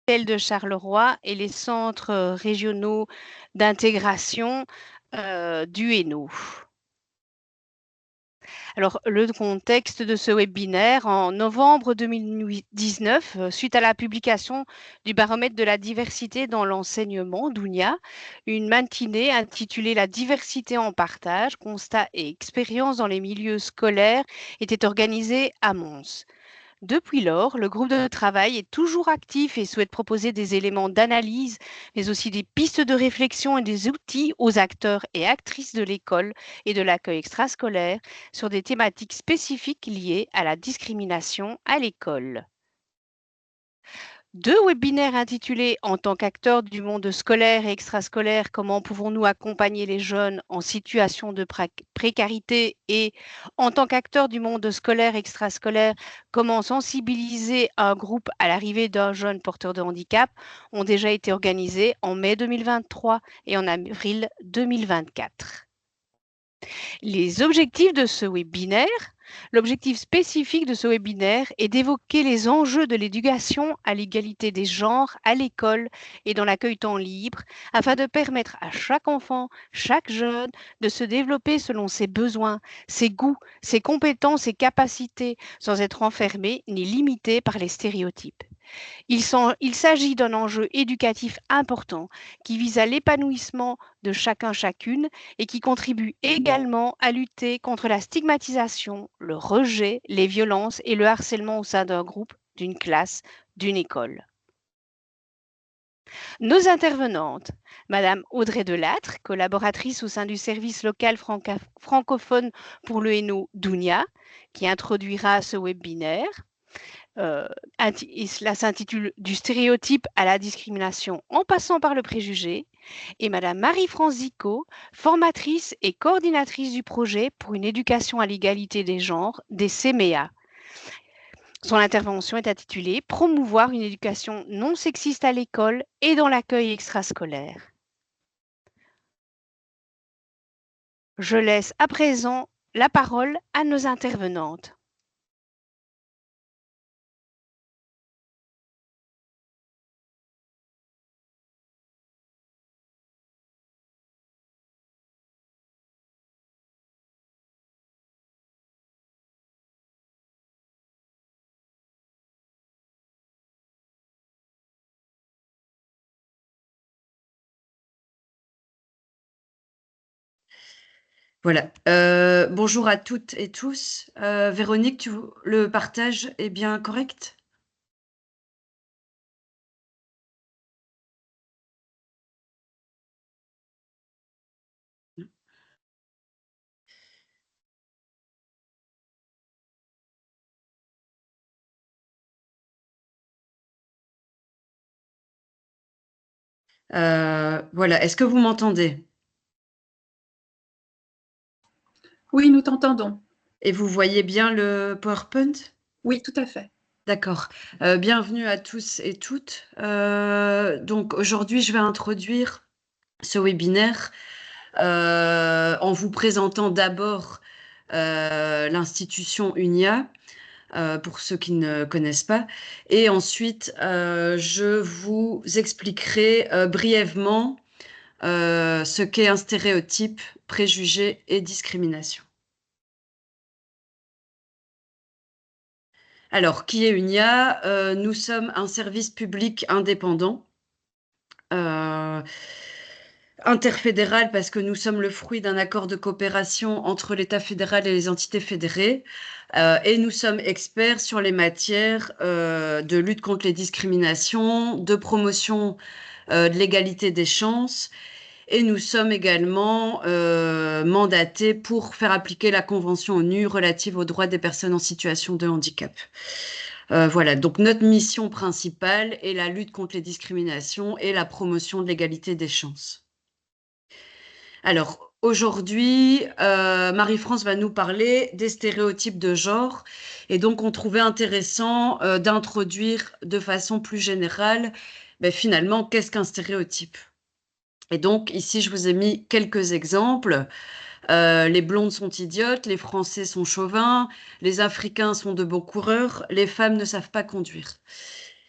de Charleroi et les centres régionaux d'intégration du Hainaut. Alors, le contexte de ce webinaire, en novembre 2019, suite à la publication du baromètre de la diversité dans l'enseignement d'UNIA, une matinée intitulée La diversité en partage, constats et expériences dans les milieux scolaires était organisée à Mons. Depuis lors, le groupe de travail est toujours actif et souhaite proposer des éléments d'analyse, mais aussi des pistes de réflexion et des outils aux acteurs et actrices de l'école et de l'accueil extrascolaire sur des thématiques spécifiques liées à la discrimination à l'école. Deux webinaires intitulés En tant qu'acteurs du monde scolaire et extrascolaire, comment pouvons-nous accompagner les jeunes en situation de précarité et En tant qu'acteurs du monde scolaire et extrascolaire, comment sensibiliser un groupe à l'arrivée d'un jeune porteur de handicap ont déjà été organisés en mai 2023 et en avril 2024. Les objectifs de ce webinaire. L'objectif spécifique de ce webinaire est d'évoquer les enjeux de l'éducation à l'égalité des genres à l'école et dans l'accueil temps libre, afin de permettre à chaque enfant, chaque jeune, de se développer selon ses besoins, ses goûts, ses compétences et capacités, sans être enfermé ni limité par les stéréotypes. Il s'agit d'un enjeu éducatif important qui vise à l'épanouissement de chacun, chacune et qui contribue également à lutter contre la stigmatisation, le rejet, les violences et le harcèlement au sein d'un groupe, d'une classe, d'une école. Nos intervenantes, Madame Audrey Delattre, collaboratrice au sein du service local francophone pour le Hainaut d'UNIA, qui introduira ce webinaire. Et cela s'intitule Du stéréotype à la discrimination en passant par le préjugé. Et Madame Marie-France Zico, formatrice et coordinatrice du projet pour une éducation à l'égalité des genres des CMEA. Son intervention est intitulée Promouvoir une éducation non sexiste à l'école et dans l'accueil extrascolaire. Je laisse à présent la parole à nos intervenantes. Voilà. Bonjour à toutes et tous. Véronique, le partage est bien correct? Voilà. Est-ce que vous m'entendez? Oui, nous t'entendons. Et vous voyez bien le PowerPoint? Oui, tout à fait. D'accord. Bienvenue à tous et toutes. Donc aujourd'hui, je vais introduire ce webinaire en vous présentant d'abord l'institution UNIA, pour ceux qui ne connaissent pas. Et ensuite, je vous expliquerai brièvement ce qu'est un stéréotype, préjugé et discrimination. Alors, qui est UNIA? Nous sommes un service public indépendant, interfédéral parce que nous sommes le fruit d'un accord de coopération entre l'État fédéral et les entités fédérées, et nous sommes experts sur les matières de lutte contre les discriminations, de promotion de l'égalité des chances. Et nous sommes également mandatés pour faire appliquer la Convention ONU relative aux droits des personnes en situation de handicap. Voilà, donc notre mission principale est la lutte contre les discriminations et la promotion de l'égalité des chances. Alors, aujourd'hui, Marie-France va nous parler des stéréotypes de genre. Et donc, on trouvait intéressant d'introduire de façon plus générale, finalement, qu'est-ce qu'un stéréotype? Et donc, ici, je vous ai mis quelques exemples. Les blondes sont idiotes, les Français sont chauvins, les Africains sont de beaux coureurs, les femmes ne savent pas conduire.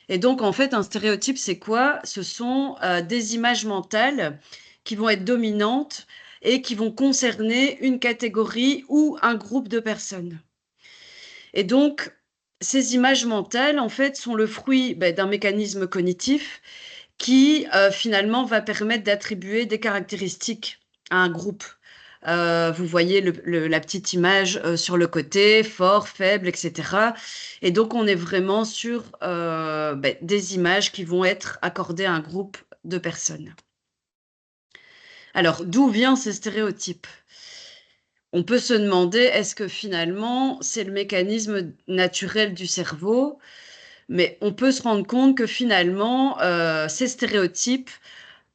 Et donc, en fait, un stéréotype, c'est quoi? Ce sont des images mentales qui vont être dominantes et qui vont concerner une catégorie ou un groupe de personnes. Et donc, ces images mentales, en fait, sont le fruit d'un mécanisme cognitif qui, finalement, va permettre d'attribuer des caractéristiques à un groupe. Vous voyez la petite image sur le côté, fort, faible, etc. Et donc, on est vraiment sur des images qui vont être accordées à un groupe de personnes. Alors, d'où viennent ces stéréotypes? On peut se demander, est-ce que finalement, c'est le mécanisme naturel du cerveau? Mais on peut se rendre compte que finalement, ces stéréotypes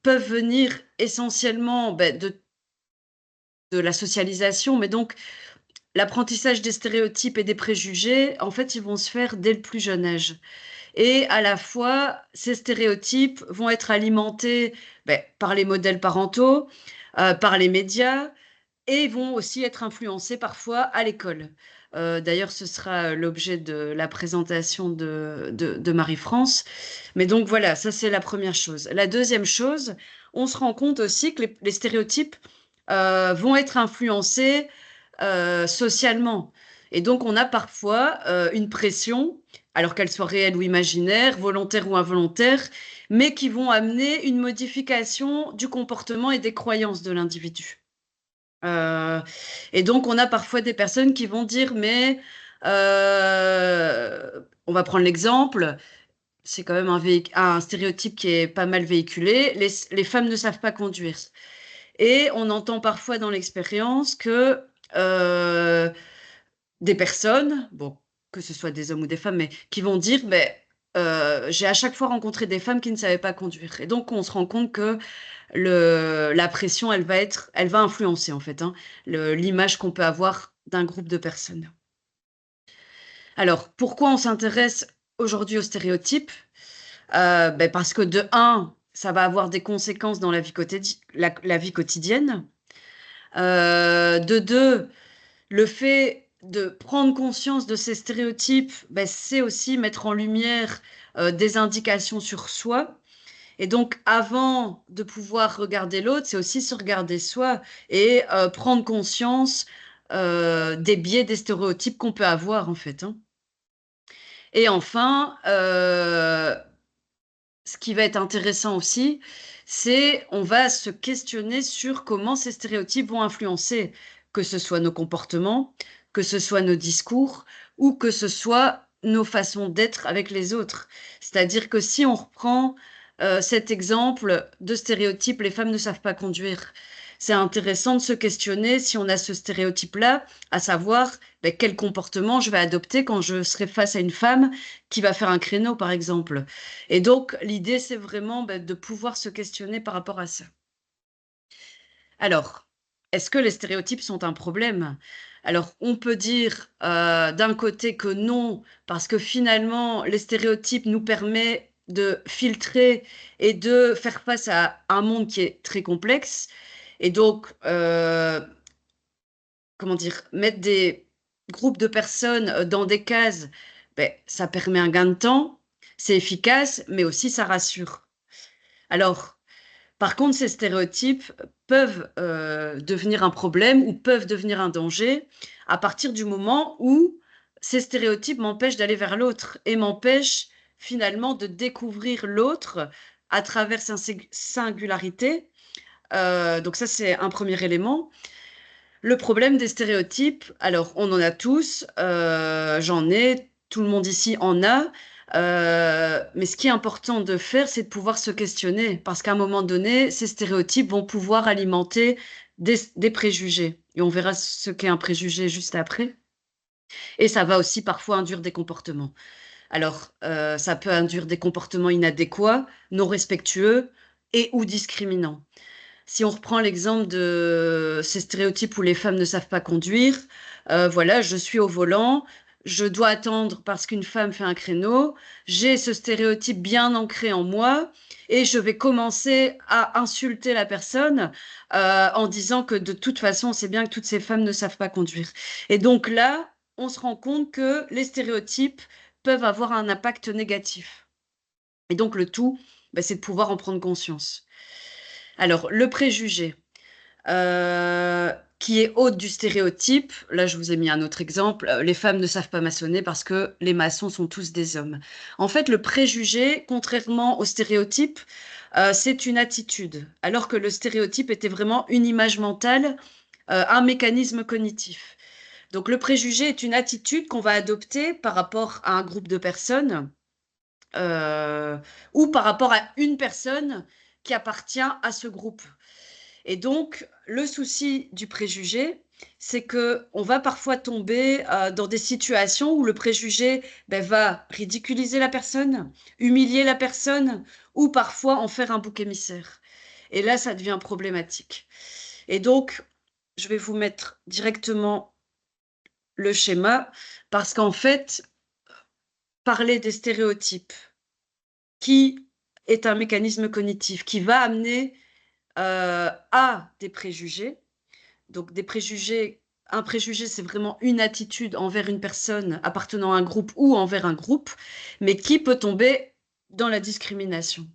peuvent venir essentiellement de la socialisation, mais donc l'apprentissage des stéréotypes et des préjugés, en fait, ils vont se faire dès le plus jeune âge. Et à la fois, ces stéréotypes vont être alimentés par les modèles parentaux, par les médias, et vont aussi être influencés parfois à l'école. D'ailleurs, ce sera l'objet de la présentation de Marie-France. Mais donc voilà, ça c'est la première chose. La deuxième chose, on se rend compte aussi que les stéréotypes vont être influencés socialement. Et donc on a parfois une pression, alors qu'elle soit réelle ou imaginaire, volontaire ou involontaire, mais qui vont amener une modification du comportement et des croyances de l'individu. Et donc, on a parfois des personnes qui vont dire, mais on va prendre l'exemple, c'est quand même un stéréotype qui est pas mal véhiculé, les femmes ne savent pas conduire. Et on entend parfois dans l'expérience que des personnes, bon, que ce soit des hommes ou des femmes, mais qui vont dire, j'ai à chaque fois rencontré des femmes qui ne savaient pas conduire. Et donc, on se rend compte que la pression, elle va influencer en fait l'image qu'on peut avoir d'un groupe de personnes. Alors, pourquoi on s'intéresse aujourd'hui aux stéréotypes? Parce que de un, ça va avoir des conséquences dans la vie quotidienne. De deux, le fait de prendre conscience de ces stéréotypes, c'est aussi mettre en lumière des indications sur soi. Et donc, avant de pouvoir regarder l'autre, c'est aussi se regarder soi et prendre conscience des biais, des stéréotypes qu'on peut avoir, en fait. Et enfin, ce qui va être intéressant aussi, c'est on va se questionner sur comment ces stéréotypes vont influencer, que ce soit nos comportements, que ce soit nos discours ou que ce soit nos façons d'être avec les autres. C'est-à-dire que si on reprend cet exemple de stéréotype, les femmes ne savent pas conduire, c'est intéressant de se questionner si on a ce stéréotype-là, à savoir quel comportement je vais adopter quand je serai face à une femme qui va faire un créneau, par exemple. Et donc, l'idée, c'est vraiment de pouvoir se questionner par rapport à ça. Alors, est-ce que les stéréotypes sont un problème? Alors, on peut dire d'un côté que non, parce que finalement, les stéréotypes nous permettent de filtrer et de faire face à un monde qui est très complexe. Et donc, comment dire, mettre des groupes de personnes dans des cases, ça permet un gain de temps, c'est efficace, mais aussi ça rassure. Alors, par contre, ces stéréotypes peuvent devenir un problème ou peuvent devenir un danger à partir du moment où ces stéréotypes m'empêchent d'aller vers l'autre et m'empêchent finalement de découvrir l'autre à travers sa singularité. Donc ça, c'est un premier élément. Le problème des stéréotypes, alors on en a tous, j'en ai, tout le monde ici en a, mais ce qui est important de faire, c'est de pouvoir se questionner, parce qu'à un moment donné, ces stéréotypes vont pouvoir alimenter des préjugés. Et on verra ce qu'est un préjugé juste après. Et ça va aussi parfois induire des comportements. Alors, ça peut induire des comportements inadéquats, non respectueux et ou discriminants. Si on reprend l'exemple de ces stéréotypes où les femmes ne savent pas conduire, voilà, je suis au volant, je dois attendre parce qu'une femme fait un créneau, j'ai ce stéréotype bien ancré en moi et je vais commencer à insulter la personne en disant que de toute façon, c'est bien que toutes ces femmes ne savent pas conduire. Et donc là, on se rend compte que les stéréotypes peuvent avoir un impact négatif. Et donc, le tout, c'est de pouvoir en prendre conscience. Alors, le préjugé, qui est hôte du stéréotype. Là, je vous ai mis un autre exemple. Les femmes ne savent pas maçonner parce que les maçons sont tous des hommes. En fait, le préjugé, contrairement au stéréotype, c'est une attitude, alors que le stéréotype était vraiment une image mentale, un mécanisme cognitif. Donc, le préjugé est une attitude qu'on va adopter par rapport à un groupe de personnes ou par rapport à une personne qui appartient à ce groupe. Et donc, le souci du préjugé, c'est qu'on va parfois tomber dans des situations où le préjugé va ridiculiser la personne, humilier la personne, ou parfois en faire un bouc émissaire. Et là, ça devient problématique. Et donc, je vais vous mettre directement le schéma, parce qu'en fait, parler des stéréotypes, qui est un mécanisme cognitif, qui va amener à des préjugés. Donc des préjugés, un préjugé, c'est vraiment une attitude envers une personne appartenant à un groupe ou envers un groupe, mais qui peut tomber dans la discrimination.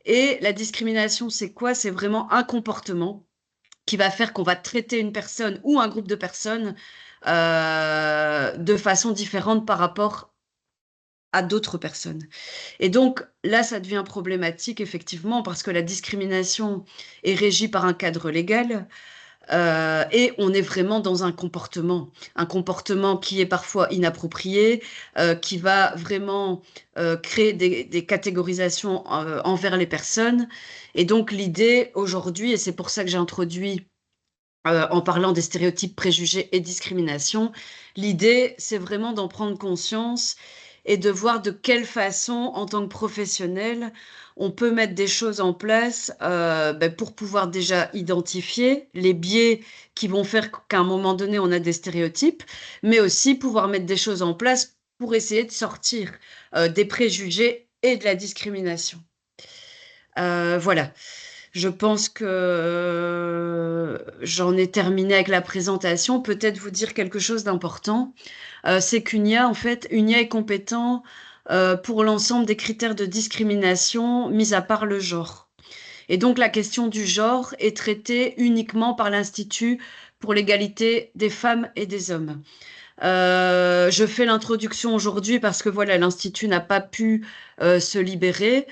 Et la discrimination, c'est quoi? C'est vraiment un comportement qui va faire qu'on va traiter une personne ou un groupe de personnes de façon différente par rapport à d'autres personnes. Et donc là, ça devient problématique, effectivement, parce que la discrimination est régie par un cadre légal. Et on est vraiment dans un comportement qui est parfois inapproprié, qui va vraiment créer des catégorisations envers les personnes. Et donc l'idée aujourd'hui, et c'est pour ça que j'ai introduit en parlant des stéréotypes, préjugés et discrimination, l'idée, c'est vraiment d'en prendre conscience et de voir de quelle façon, en tant que professionnel, on peut mettre des choses en place pour pouvoir déjà identifier les biais qui vont faire qu'à un moment donné, on a des stéréotypes, mais aussi pouvoir mettre des choses en place pour essayer de sortir des préjugés et de la discrimination. Voilà. Je pense que j'en ai terminé avec la présentation. Peut-être vous dire quelque chose d'important. C'est qu'UNIA, en fait, UNIA est compétent pour l'ensemble des critères de discrimination, mis à part le genre. Et donc, la question du genre est traitée uniquement par l'Institut pour l'égalité des femmes et des hommes. Je fais l'introduction aujourd'hui parce que voilà, l'Institut n'a pas pu se libérer.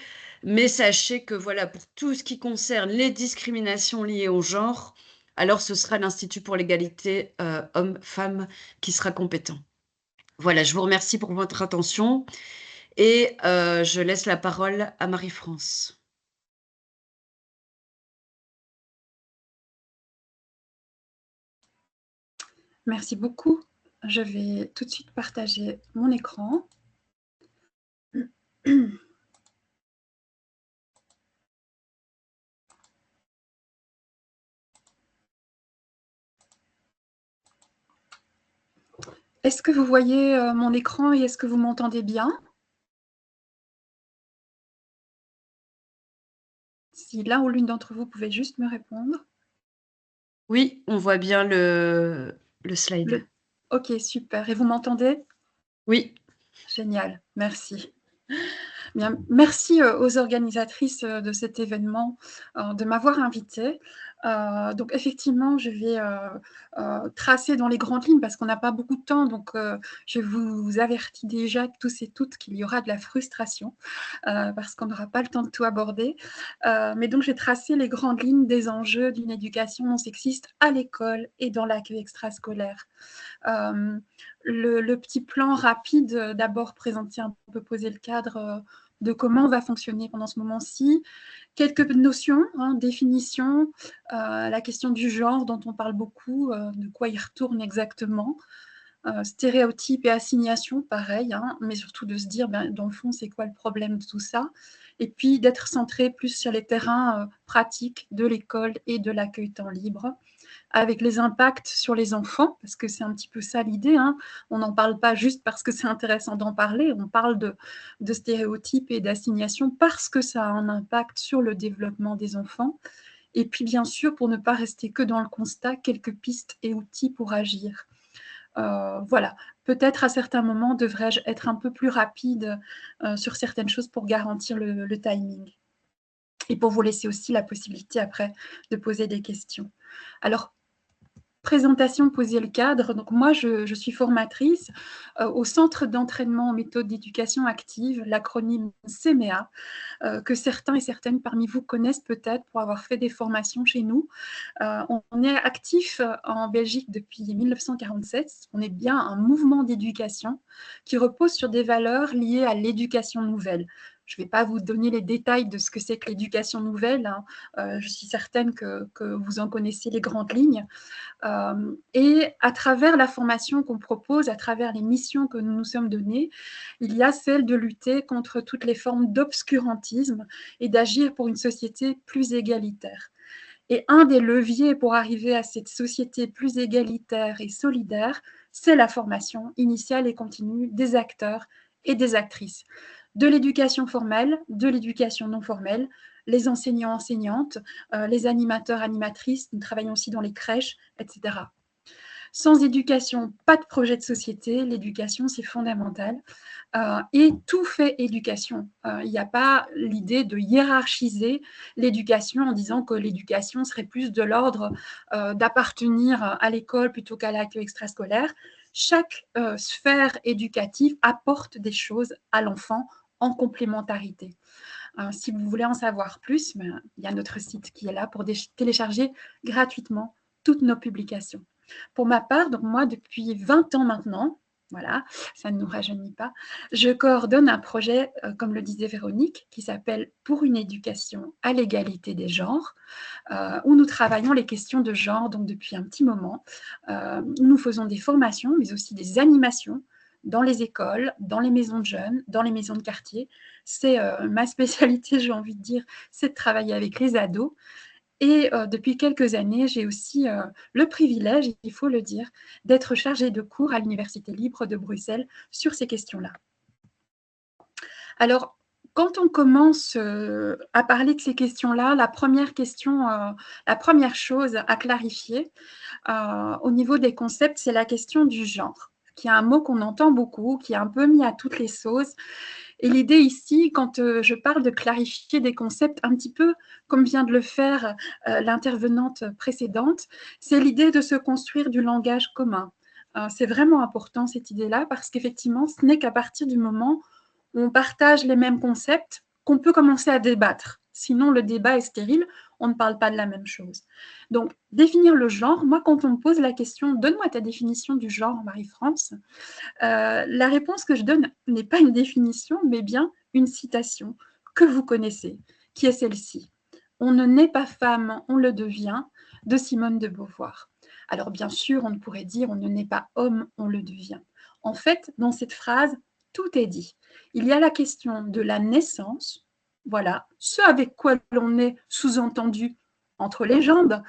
Mais sachez que voilà, pour tout ce qui concerne les discriminations liées au genre, alors ce sera l'Institut pour l'égalité hommes-femmes qui sera compétent. Voilà, je vous remercie pour votre attention et je laisse la parole à Marie-France. Merci beaucoup. Je vais tout de suite partager mon écran. Est-ce que vous voyez mon écran et est-ce que vous m'entendez bien? Si l'un ou l'une d'entre vous pouvait juste me répondre. Oui, on voit bien le slide. Ok, super. Et vous m'entendez? Oui. Génial, merci. Bien, merci aux organisatrices de cet événement de m'avoir invitée. Donc effectivement, je vais tracer dans les grandes lignes parce qu'on n'a pas beaucoup de temps. Donc je vous avertis déjà tous et toutes qu'il y aura de la frustration parce qu'on n'aura pas le temps de tout aborder. Mais donc j'ai tracé les grandes lignes des enjeux d'une éducation non sexiste à l'école et dans l'accueil extrascolaire. Le petit plan rapide, d'abord présenter un peu, poser le cadre de comment on va fonctionner pendant ce moment-ci. Quelques notions, définition, la question du genre dont on parle beaucoup, de quoi il retourne exactement. Stéréotypes et assignations, pareil, mais surtout de se dire, dans le fond, c'est quoi le problème de tout ça? Et puis d'être centré plus sur les terrains pratiques de l'école et de l'accueil temps libre, avec les impacts sur les enfants, parce que c'est un petit peu ça l'idée. On n'en parle pas juste parce que c'est intéressant d'en parler, on parle de stéréotypes et d'assignations parce que ça a un impact sur le développement des enfants. Et puis, bien sûr, pour ne pas rester que dans le constat, quelques pistes et outils pour agir. Voilà, peut-être à certains moments devrais-je être un peu plus rapide sur certaines choses pour garantir le timing et pour vous laisser aussi la possibilité après de poser des questions. Alors, présentation, poser le cadre. Donc moi, je suis formatrice au Centre d'entraînement en méthode d'éducation active, l'acronyme CEMEA, que certains et certaines parmi vous connaissent peut-être pour avoir fait des formations chez nous. On est actif en Belgique depuis 1947. On est bien un mouvement d'éducation qui repose sur des valeurs liées à l'éducation nouvelle. Je ne vais pas vous donner les détails de ce que c'est que l'éducation nouvelle. Je suis certaine que vous en connaissez les grandes lignes. Et à travers la formation qu'on propose, à travers les missions que nous nous sommes données, il y a celle de lutter contre toutes les formes d'obscurantisme et d'agir pour une société plus égalitaire. Et un des leviers pour arriver à cette société plus égalitaire et solidaire, c'est la formation initiale et continue des acteurs et des actrices, de l'éducation formelle, de l'éducation non formelle, les enseignants, enseignantes, les animateurs, animatrices, nous travaillons aussi dans les crèches, etc. Sans éducation, pas de projet de société. L'éducation, c'est fondamental. Et tout fait éducation. Il n'y a pas l'idée de hiérarchiser l'éducation en disant que l'éducation serait plus de l'ordre d'appartenir à l'école plutôt qu'à l'accueil extrascolaire. Chaque sphère éducative apporte des choses à l'enfant en complémentarité. Si vous voulez en savoir plus, il y a notre site qui est là pour télécharger gratuitement toutes nos publications. Pour ma part, donc moi, depuis 20 ans maintenant, voilà, ça ne nous rajeunit pas, je coordonne un projet, comme le disait Véronique, qui s'appelle « Pour une éducation à l'égalité des genres », où nous travaillons les questions de genre donc depuis un petit moment. Nous faisons des formations, mais aussi des animations dans les écoles, dans les maisons de jeunes, dans les maisons de quartier. C'est ma spécialité, j'ai envie de dire, c'est de travailler avec les ados. Et depuis quelques années, j'ai aussi le privilège, il faut le dire, d'être chargée de cours à l'Université libre de Bruxelles sur ces questions-là. Alors, quand on commence à parler de ces questions-là, la première chose à clarifier au niveau des concepts, c'est la question du genre, qui est un mot qu'on entend beaucoup, qui est un peu mis à toutes les sauces. Et l'idée ici, quand je parle de clarifier des concepts, un petit peu comme vient de le faire l'intervenante précédente, c'est l'idée de se construire du langage commun. C'est vraiment important cette idée-là parce qu'effectivement, ce n'est qu'à partir du moment où on partage les mêmes concepts qu'on peut commencer à débattre. Sinon, le débat est stérile, on ne parle pas de la même chose. Donc, définir le genre, moi, quand on me pose la question « Donne-moi ta définition du genre, Marie-France », la réponse que je donne n'est pas une définition, mais bien une citation que vous connaissez, qui est celle-ci. « On ne naît pas femme, on le devient » de Simone de Beauvoir. Alors bien sûr, on pourrait dire « on ne naît pas homme, on le devient ». En fait, dans cette phrase, tout est dit. Il y a la question de la naissance, voilà, ce avec quoi l'on est sous-entendu entre les jambes,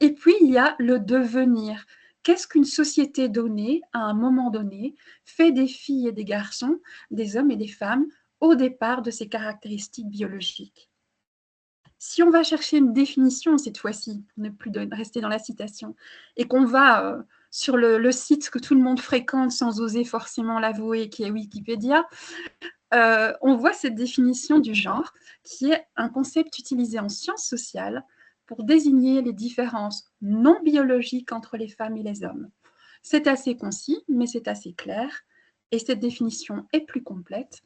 et puis il y a le devenir. Qu'est-ce qu'une société donnée, à un moment donné, fait des filles et des garçons, des hommes et des femmes, au départ de ces caractéristiques biologiques? Si on va chercher une définition cette fois-ci, pour ne plus rester dans la citation, et qu'on va sur le site que tout le monde fréquente sans oser forcément l'avouer, qui est Wikipédia, on voit cette définition du genre, qui est un concept utilisé en sciences sociales pour désigner les différences non biologiques entre les femmes et les hommes. C'est assez concis, mais c'est assez clair, et cette définition est plus complète.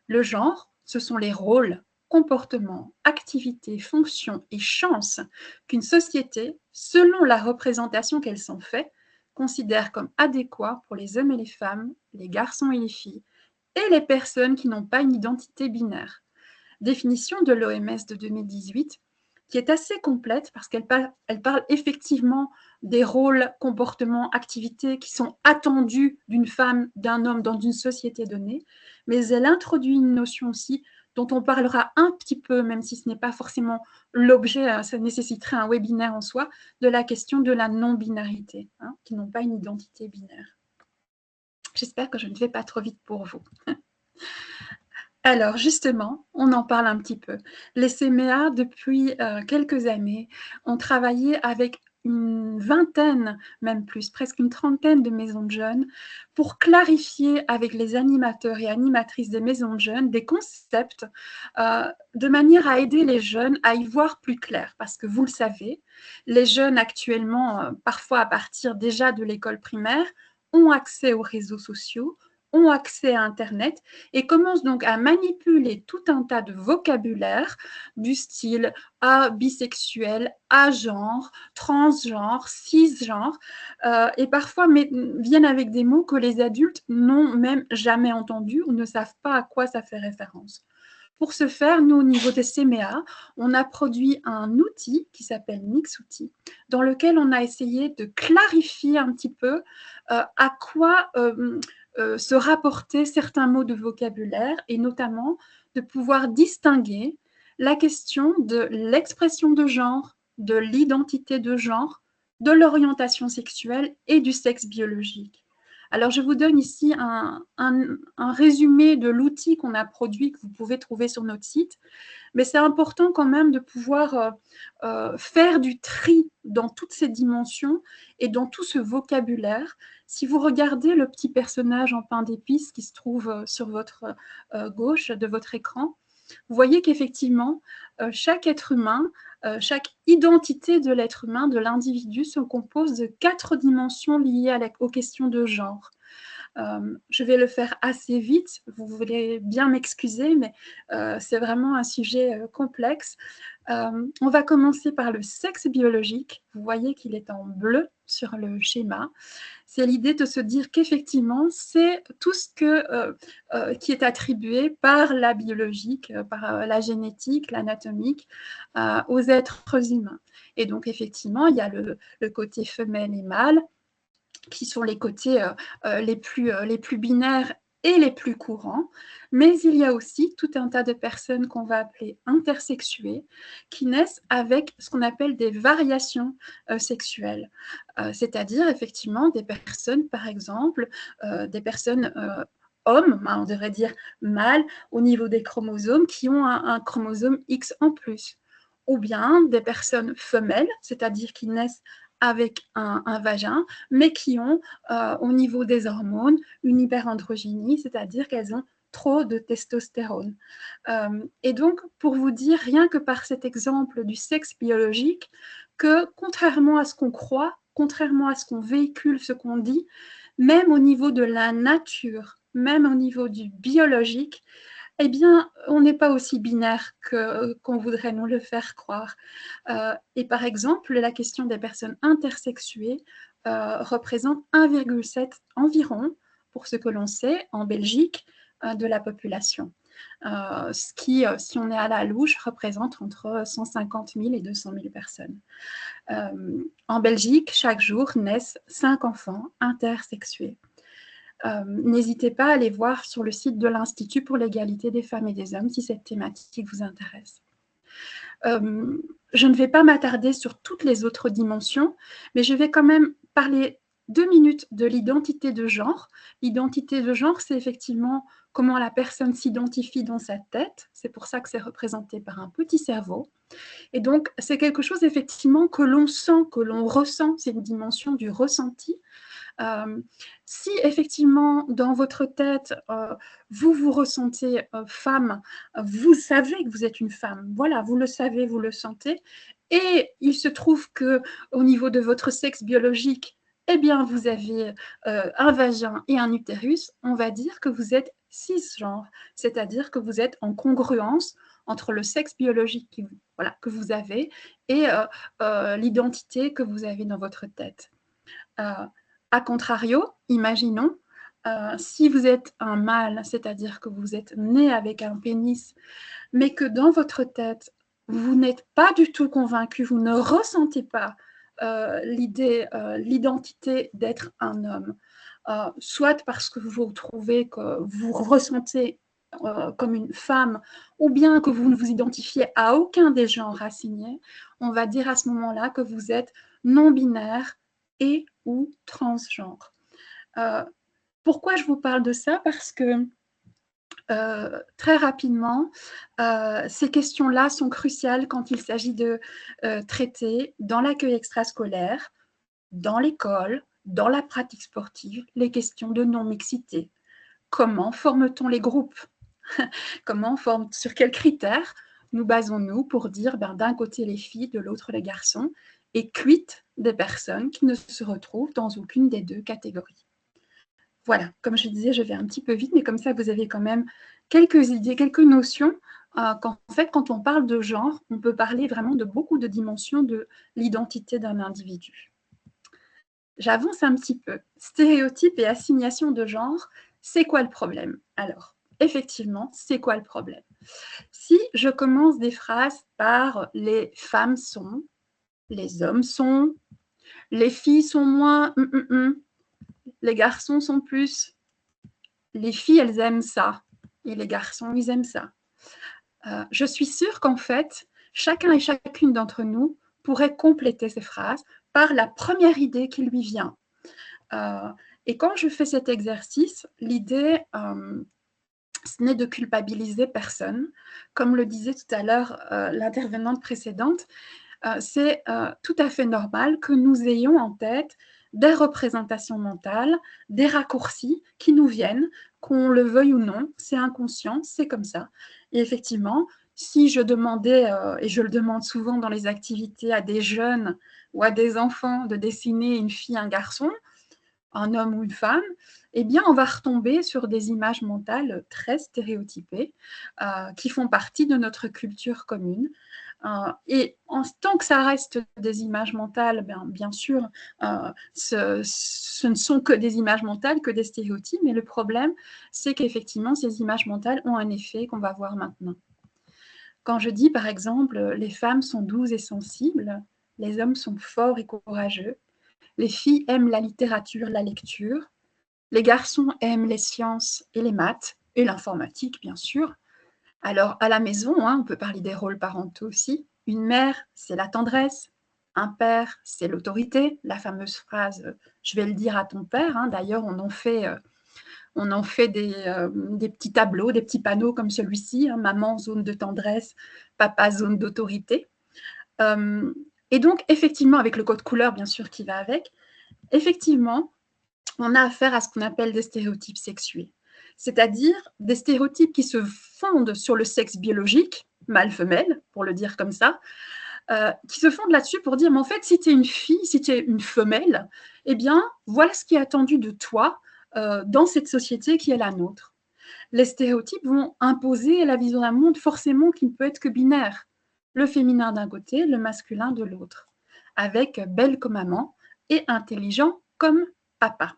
Le genre, ce sont les rôles, comportements, activités, fonctions et chances qu'une société, selon la représentation qu'elle s'en fait, considère comme adéquats pour les hommes et les femmes, les garçons et les filles, et les personnes qui n'ont pas une identité binaire. Définition de l'OMS de 2018, qui est assez complète parce qu'elle parle effectivement des rôles, comportements, activités qui sont attendus d'une femme, d'un homme dans une société donnée, mais elle introduit une notion aussi dont on parlera un petit peu, même si ce n'est pas forcément l'objet, ça nécessiterait un webinaire en soi, de la question de la non-binarité, qui n'ont pas une identité binaire. J'espère que je ne vais pas trop vite pour vous. Alors justement, on en parle un petit peu. Les CMEA, depuis quelques années, ont travaillé avec une vingtaine, même plus, presque une trentaine de maisons de jeunes pour clarifier avec les animateurs et animatrices des maisons de jeunes des concepts de manière à aider les jeunes à y voir plus clair. Parce que vous le savez, les jeunes actuellement, parfois à partir déjà de l'école primaire, ont accès aux réseaux sociaux, ont accès à Internet et commencent donc à manipuler tout un tas de vocabulaire du style à bisexuel, à genre, transgenre, cisgenre, et parfois viennent avec des mots que les adultes n'ont même jamais entendus ou ne savent pas à quoi ça fait référence. Pour ce faire, nous, au niveau des CMEA, on a produit un outil qui s'appelle Mixoutil, dans lequel on a essayé de clarifier un petit peu à quoi se rapporter certains mots de vocabulaire et notamment de pouvoir distinguer la question de l'expression de genre, de l'identité de genre, de l'orientation sexuelle et du sexe biologique. Alors, je vous donne ici un résumé de l'outil qu'on a produit, que vous pouvez trouver sur notre site. Mais c'est important quand même de pouvoir faire du tri dans toutes ces dimensions et dans tout ce vocabulaire. Si vous regardez le petit personnage en pain d'épices qui se trouve sur votre gauche de votre écran, vous voyez qu'effectivement, chaque être humain, chaque identité de l'être humain, de l'individu, se compose de 4 dimensions liées aux questions de genre. Je vais le faire assez vite, vous voulez bien m'excuser, mais c'est vraiment un sujet complexe. On va commencer par le sexe biologique. Vous voyez qu'il est en bleu sur le schéma. C'est l'idée de se dire qu'effectivement, c'est tout ce qui est attribué par la biologique, par la génétique, l'anatomique, aux êtres humains. Et donc, effectivement, il y a le côté femelle et mâle, qui sont les côtés les plus binaires et les plus courants, mais il y a aussi tout un tas de personnes qu'on va appeler intersexuées, qui naissent avec ce qu'on appelle des variations sexuelles, c'est-à-dire effectivement des personnes, par exemple, des personnes hommes, on devrait dire mâles, au niveau des chromosomes, qui ont un chromosome X en plus, ou bien des personnes femelles, c'est-à-dire qui naissent avec un vagin, mais qui ont, au niveau des hormones, une hyperandrogynie, c'est-à-dire qu'elles ont trop de testostérone. Et donc, pour vous dire, rien que par cet exemple du sexe biologique, que contrairement à ce qu'on croit, contrairement à ce qu'on véhicule, ce qu'on dit, même au niveau de la nature, même au niveau du biologique, eh bien, on n'est pas aussi binaire qu'on voudrait nous le faire croire. Et par exemple, la question des personnes intersexuées représente 1,7 environ, pour ce que l'on sait, en Belgique, de la population. Ce qui, si on est à la louche, représente entre 150 000 et 200 000 personnes. En Belgique, chaque jour naissent 5 enfants intersexués. N'hésitez pas à aller voir sur le site de l'Institut pour l'égalité des femmes et des hommes si cette thématique vous intéresse. Je ne vais pas m'attarder sur toutes les autres dimensions, mais je vais quand même parler 2 minutes de l'identité de genre. L'identité de genre, c'est effectivement comment la personne s'identifie dans sa tête. C'est pour ça que c'est représenté par un petit cerveau. Et donc, c'est quelque chose effectivement que l'on sent, que l'on ressent. C'est une dimension du ressenti. Si effectivement dans votre tête vous vous ressentez femme, vous savez que vous êtes une femme, voilà, vous le savez, vous le sentez, et il se trouve que au niveau de votre sexe biologique, eh bien vous avez un vagin et un utérus, on va dire que vous êtes cisgenre, c'est-à-dire que vous êtes en congruence entre le sexe biologique que vous avez et l'identité que vous avez dans votre tête. A contrario, imaginons, si vous êtes un mâle, c'est-à-dire que vous êtes né avec un pénis, mais que dans votre tête, vous n'êtes pas du tout convaincu, vous ne ressentez pas l'identité d'être un homme, soit parce que vous trouvez que vous ressentez comme une femme, ou bien que vous ne vous identifiez à aucun des genres assignés, on va dire à ce moment-là que vous êtes non-binaire et ou transgenre. Pourquoi je vous parle de ça? Parce que Très rapidement, ces questions-là sont cruciales quand il s'agit de traiter dans l'accueil extrascolaire, dans l'école, dans la pratique sportive, les questions de non-mixité. Comment forme-t-on les groupes? Sur quels critères nous basons-nous pour dire d'un côté les filles, de l'autre les garçons, et quid des personnes qui ne se retrouvent dans aucune des deux catégories? Voilà, comme je disais, je vais un petit peu vite, mais comme ça, vous avez quand même quelques idées, quelques notions. Qu'en fait, quand on parle de genre, on peut parler vraiment de beaucoup de dimensions de l'identité d'un individu. J'avance un petit peu. Stéréotypes et assignation de genre, c'est quoi le problème? Alors, effectivement, c'est quoi le problème? Si je commence des phrases par « les femmes sont »,« les hommes sont »,« les filles sont moins »,« les garçons sont plus », les filles, elles aiment ça, et les garçons, ils aiment ça. Je suis sûre qu'en fait, chacun et chacune d'entre nous pourrait compléter ces phrases par la première idée qui lui vient. Et quand je fais cet exercice, l'idée, ce n'est de culpabiliser personne. Comme le disait tout à l'heure l'intervenante précédente, c'est tout à fait normal que nous ayons en tête des représentations mentales, des raccourcis qui nous viennent, qu'on le veuille ou non, c'est inconscient, c'est comme ça. Et effectivement, si je demandais, et je le demande souvent dans les activités à des jeunes ou à des enfants de dessiner une fille, un garçon, un homme ou une femme, eh bien, on va retomber sur des images mentales très stéréotypées qui font partie de notre culture commune. Et tant que ça reste des images mentales, bien sûr, ce ne sont que des images mentales, que des stéréotypes, mais le problème, c'est qu'effectivement, ces images mentales ont un effet qu'on va voir maintenant. Quand je dis, par exemple, les femmes sont douces et sensibles, les hommes sont forts et courageux, les filles aiment la littérature, la lecture, les garçons aiment les sciences et les maths, et l'informatique, bien sûr. Alors, à la maison, on peut parler des rôles parentaux aussi. Une mère, c'est la tendresse. Un père, c'est l'autorité. La fameuse phrase « je vais le dire à ton père ». D'ailleurs, on en fait des petits tableaux, des petits panneaux comme celui-ci. Maman, zone de tendresse. Papa, zone d'autorité. Et donc, effectivement, avec le code couleur, bien sûr, qui va avec, effectivement, on a affaire à ce qu'on appelle des stéréotypes sexués, c'est-à-dire des stéréotypes qui se fondent sur le sexe biologique, mâle-femelle, pour le dire comme ça, qui se fondent là-dessus pour dire, mais en fait, si tu es une fille, si tu es une femelle, eh bien, voilà ce qui est attendu de toi dans cette société qui est la nôtre. Les stéréotypes vont imposer la vision d'un monde forcément qui ne peut être que binaire. Le féminin d'un côté, le masculin de l'autre, avec belle comme maman et intelligent comme papa.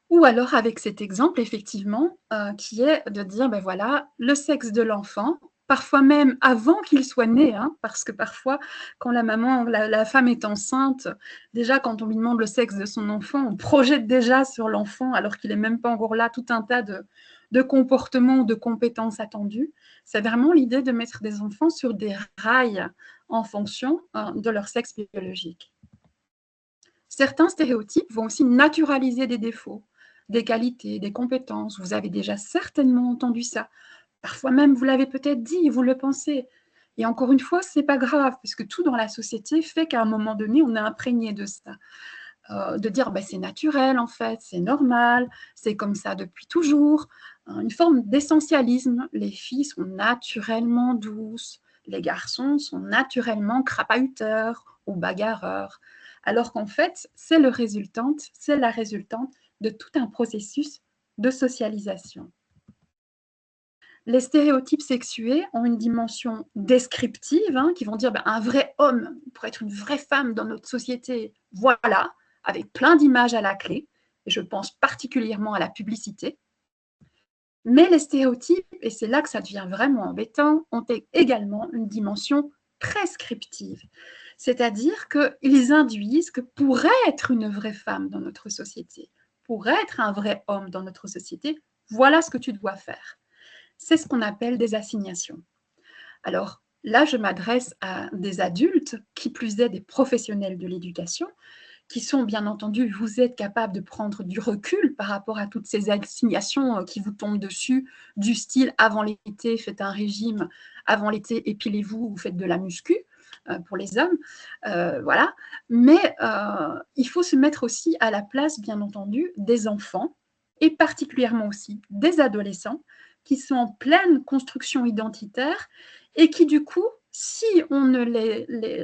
Ou alors avec cet exemple, effectivement, qui est de dire, voilà, le sexe de l'enfant, parfois même avant qu'il soit né, parce que parfois, quand la femme est enceinte, déjà quand on lui demande le sexe de son enfant, on projette déjà sur l'enfant, alors qu'il n'est même pas encore là, tout un tas de comportements, de compétences attendues. C'est vraiment l'idée de mettre des enfants sur des rails en fonction de leur sexe biologique. Certains stéréotypes vont aussi naturaliser des défauts, des qualités, des compétences. Vous avez déjà certainement entendu ça. Parfois même, vous l'avez peut-être dit, vous le pensez. Et encore une fois, ce n'est pas grave, parce que tout dans la société fait qu'à un moment donné, on est imprégné de ça. De dire, c'est naturel en fait, c'est normal, c'est comme ça depuis toujours. Une forme d'essentialisme. Les filles sont naturellement douces, les garçons sont naturellement crapahuteurs ou bagarreurs. Alors qu'en fait, c'est la résultante de tout un processus de socialisation. Les stéréotypes sexués ont une dimension descriptive, qui vont dire un vrai homme pour être une vraie femme dans notre société, voilà, avec plein d'images à la clé, et je pense particulièrement à la publicité. Mais les stéréotypes, et c'est là que ça devient vraiment embêtant, ont également une dimension prescriptive. C'est-à-dire qu'ils induisent que pour être une vraie femme dans notre société, pour être un vrai homme dans notre société, voilà ce que tu dois faire. C'est ce qu'on appelle des assignations. Alors là, je m'adresse à des adultes, qui plus est des professionnels de l'éducation, qui sont, bien entendu, vous êtes capable de prendre du recul par rapport à toutes ces assignations qui vous tombent dessus, du style avant l'été, faites un régime, avant l'été, épilez-vous, vous faites de la muscu pour les hommes, voilà. Mais il faut se mettre aussi à la place, bien entendu, des enfants et particulièrement aussi des adolescents qui sont en pleine construction identitaire et qui, du coup, si on ne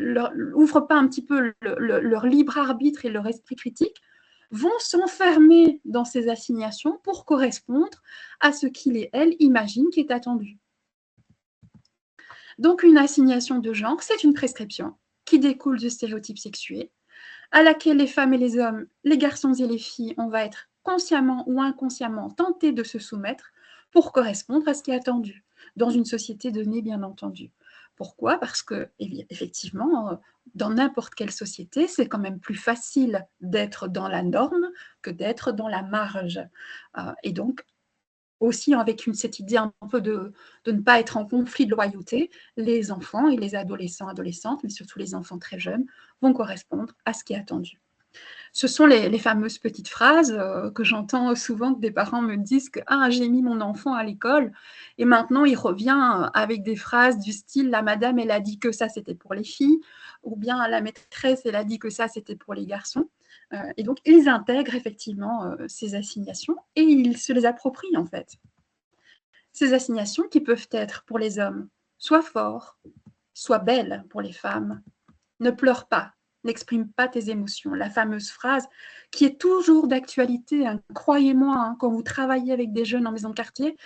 leur ouvre pas un petit peu leur libre arbitre et leur esprit critique, vont s'enfermer dans ces assignations pour correspondre à ce qu'il et elle imaginent qui est attendu. Donc, une assignation de genre, c'est une prescription qui découle de stéréotypes sexués, à laquelle les femmes et les hommes, les garçons et les filles, on va être consciemment ou inconsciemment tentés de se soumettre pour correspondre à ce qui est attendu, dans une société donnée, bien entendu. Pourquoi? Parce que, effectivement, dans n'importe quelle société, c'est quand même plus facile d'être dans la norme que d'être dans la marge. Et donc, aussi avec cette idée un peu de ne pas être en conflit de loyauté, les enfants et les adolescents, adolescentes, mais surtout les enfants très jeunes, vont correspondre à ce qui est attendu. Ce sont les fameuses petites phrases que j'entends souvent que des parents me disent que « Ah, j'ai mis mon enfant à l'école et maintenant il revient avec des phrases du style « La madame, elle a dit que ça, c'était pour les filles » ou bien « La maîtresse, elle a dit que ça, c'était pour les garçons ». Et donc, ils intègrent effectivement ces assignations et ils se les approprient en fait. Ces assignations qui peuvent être pour les hommes soit forts, soit belles pour les femmes. Ne pleure pas, n'exprime pas tes émotions. La fameuse phrase qui est toujours d'actualité, hein, croyez-moi, hein, quand vous travaillez avec des jeunes en maison de quartier,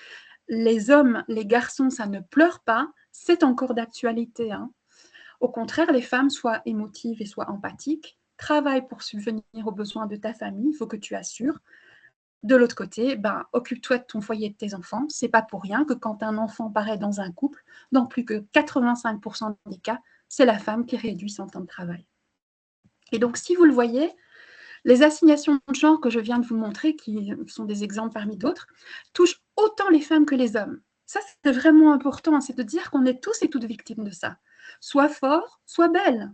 les hommes, les garçons, ça ne pleure pas, c'est encore d'actualité. Hein. Au contraire, les femmes, soient émotives et soient empathiques, travaille pour subvenir aux besoins de ta famille, il faut que tu assures. De l'autre côté, ben, occupe-toi de ton foyer et de tes enfants. C'est pas pour rien que quand un enfant paraît dans un couple, dans plus que 85% des cas, c'est la femme qui réduit son temps de travail. Et donc, si vous le voyez, les assignations de genre que je viens de vous montrer, qui sont des exemples parmi d'autres, touchent autant les femmes que les hommes. Ça, c'est vraiment important, c'est de dire qu'on est tous et toutes victimes de ça. Soit fort, soit belle.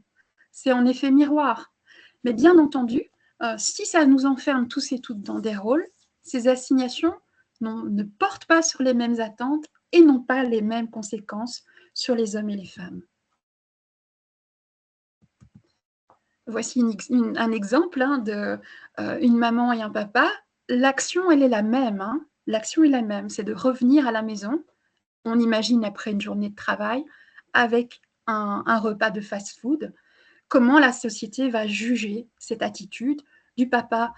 C'est en effet miroir. Mais bien entendu, si ça nous enferme tous et toutes dans des rôles, ces assignations ne portent pas sur les mêmes attentes et n'ont pas les mêmes conséquences sur les hommes et les femmes. Voici un exemple hein, d'une maman et un papa. L'action, elle est la même. Hein. L'action est la même, c'est de revenir à la maison, on imagine après une journée de travail, avec un repas de fast-food. Comment la société va juger cette attitude du papa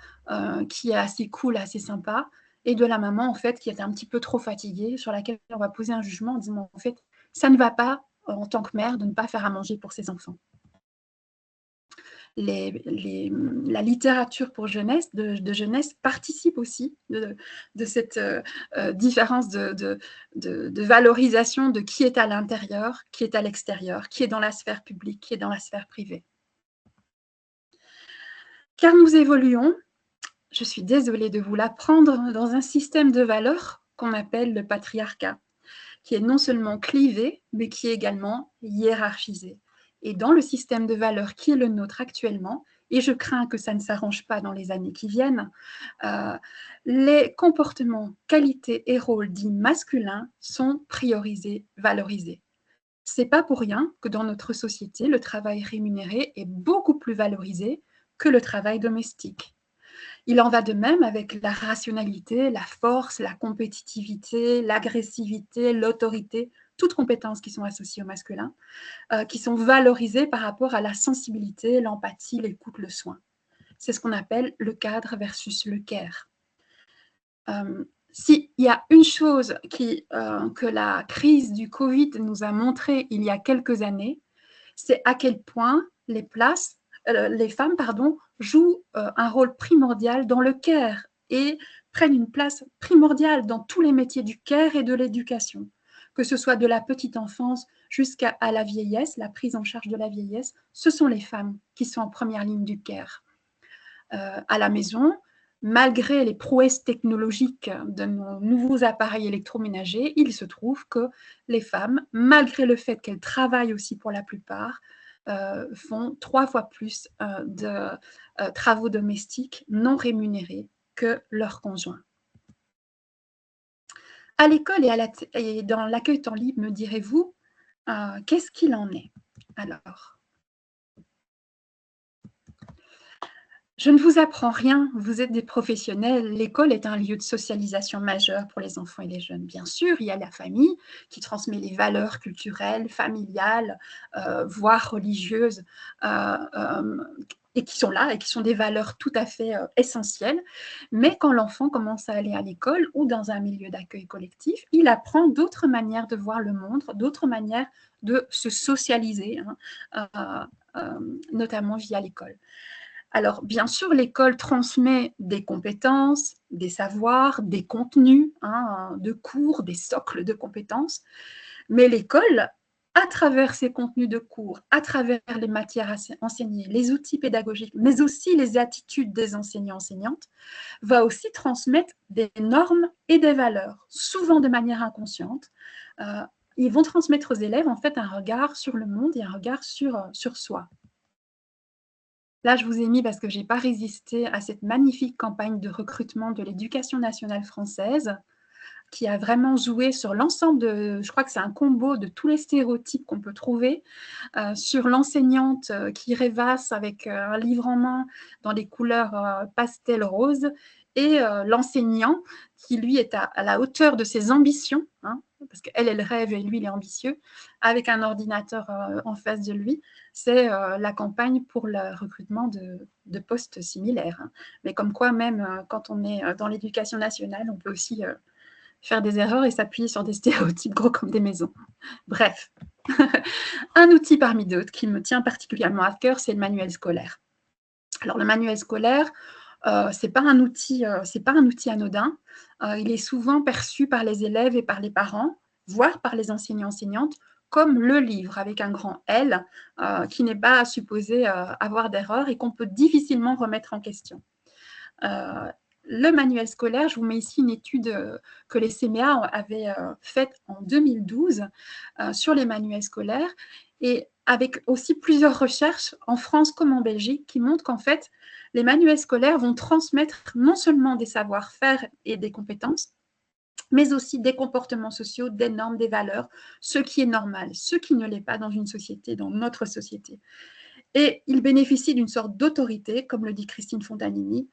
qui est assez cool, assez sympa, et de la maman, en fait, qui est un petit peu trop fatiguée, sur laquelle on va poser un jugement en disant, en fait, ça ne va pas, en tant que mère, de ne pas faire à manger pour ses enfants. La littérature pour jeunesse, de jeunesse participe aussi de cette différence de valorisation de qui est à l'intérieur, qui est à l'extérieur, qui est dans la sphère publique, qui est dans la sphère privée. Car nous évoluons, je suis désolée de vous l'apprendre, dans un système de valeurs qu'on appelle le patriarcat, qui est non seulement clivé, mais qui est également hiérarchisé. Et dans le système de valeurs qui est le nôtre actuellement, et je crains que ça ne s'arrange pas dans les années qui viennent, les comportements, qualités et rôles dits masculins sont priorisés, valorisés. C'est pas pour rien que dans notre société, le travail rémunéré est beaucoup plus valorisé que le travail domestique. Il en va de même avec la rationalité, la force, la compétitivité, l'agressivité, l'autorité, toutes compétences qui sont associées au masculin, qui sont valorisées par rapport à la sensibilité, l'empathie, l'écoute, le soin. C'est ce qu'on appelle le cadre versus le care. S'il y a une chose que la crise du Covid nous a montré il y a quelques années, c'est à quel point les femmes jouent un rôle primordial dans le care et prennent une place primordiale dans tous les métiers du care et de l'éducation, que ce soit de la petite enfance jusqu'à la vieillesse, la prise en charge de la vieillesse, ce sont les femmes qui sont en première ligne du care. À la maison, malgré les prouesses technologiques de nos nouveaux appareils électroménagers, il se trouve que les femmes, malgré le fait qu'elles travaillent aussi pour la plupart, font 3 fois plus de travaux domestiques non rémunérés que leurs conjoints. À l'école et dans l'accueil temps libre, me direz-vous, qu'est-ce qu'il en est? Alors, je ne vous apprends rien, vous êtes des professionnels. L'école est un lieu de socialisation majeur pour les enfants et les jeunes. Bien sûr, il y a la famille qui transmet les valeurs culturelles, familiales, voire religieuses, et qui sont là et qui sont des valeurs tout à fait essentielles. Mais quand l'enfant commence à aller à l'école ou dans un milieu d'accueil collectif, il apprend d'autres manières de voir le monde, d'autres manières de se socialiser, notamment via l'école. Alors, bien sûr, l'école transmet des compétences, des savoirs, des contenus de cours, des socles de compétences, mais l'école, à travers ces contenus de cours, à travers les matières enseignées, les outils pédagogiques, mais aussi les attitudes des enseignants-enseignantes, va aussi transmettre des normes et des valeurs, souvent de manière inconsciente. Ils vont transmettre aux élèves en fait un regard sur le monde et un regard sur soi. Là, je vous ai mis parce que je n'ai pas résisté à cette magnifique campagne de recrutement de l'Éducation nationale française qui a vraiment joué sur l'ensemble de, je crois que c'est un combo de tous les stéréotypes qu'on peut trouver, sur l'enseignante qui rêvasse avec un livre en main dans des couleurs pastel rose et l'enseignant qui, lui, est à la hauteur de ses ambitions, parce qu'elle, elle rêve et lui, il est ambitieux, avec un ordinateur en face de lui. C'est la campagne pour le recrutement de postes similaires. Mais comme quoi, même quand on est dans l'éducation nationale, on peut aussi faire des erreurs et s'appuyer sur des stéréotypes gros comme des maisons. Bref, un outil parmi d'autres qui me tient particulièrement à cœur, c'est le manuel scolaire. Alors, le manuel scolaire, c'est pas un outil anodin. Il est souvent perçu par les élèves et par les parents, voire par les enseignants-enseignantes, comme le livre avec un grand L, qui n'est pas supposé avoir d'erreur et qu'on peut difficilement remettre en question. Le manuel scolaire, je vous mets ici une étude que les CMA avaient faite en 2012 sur les manuels scolaires et avec aussi plusieurs recherches en France comme en Belgique qui montrent qu'en fait, les manuels scolaires vont transmettre non seulement des savoir-faire et des compétences, mais aussi des comportements sociaux, des normes, des valeurs, ce qui est normal, ce qui ne l'est pas dans une société, dans notre société. Et ils bénéficient d'une sorte d'autorité, comme le dit Christine Fontanini.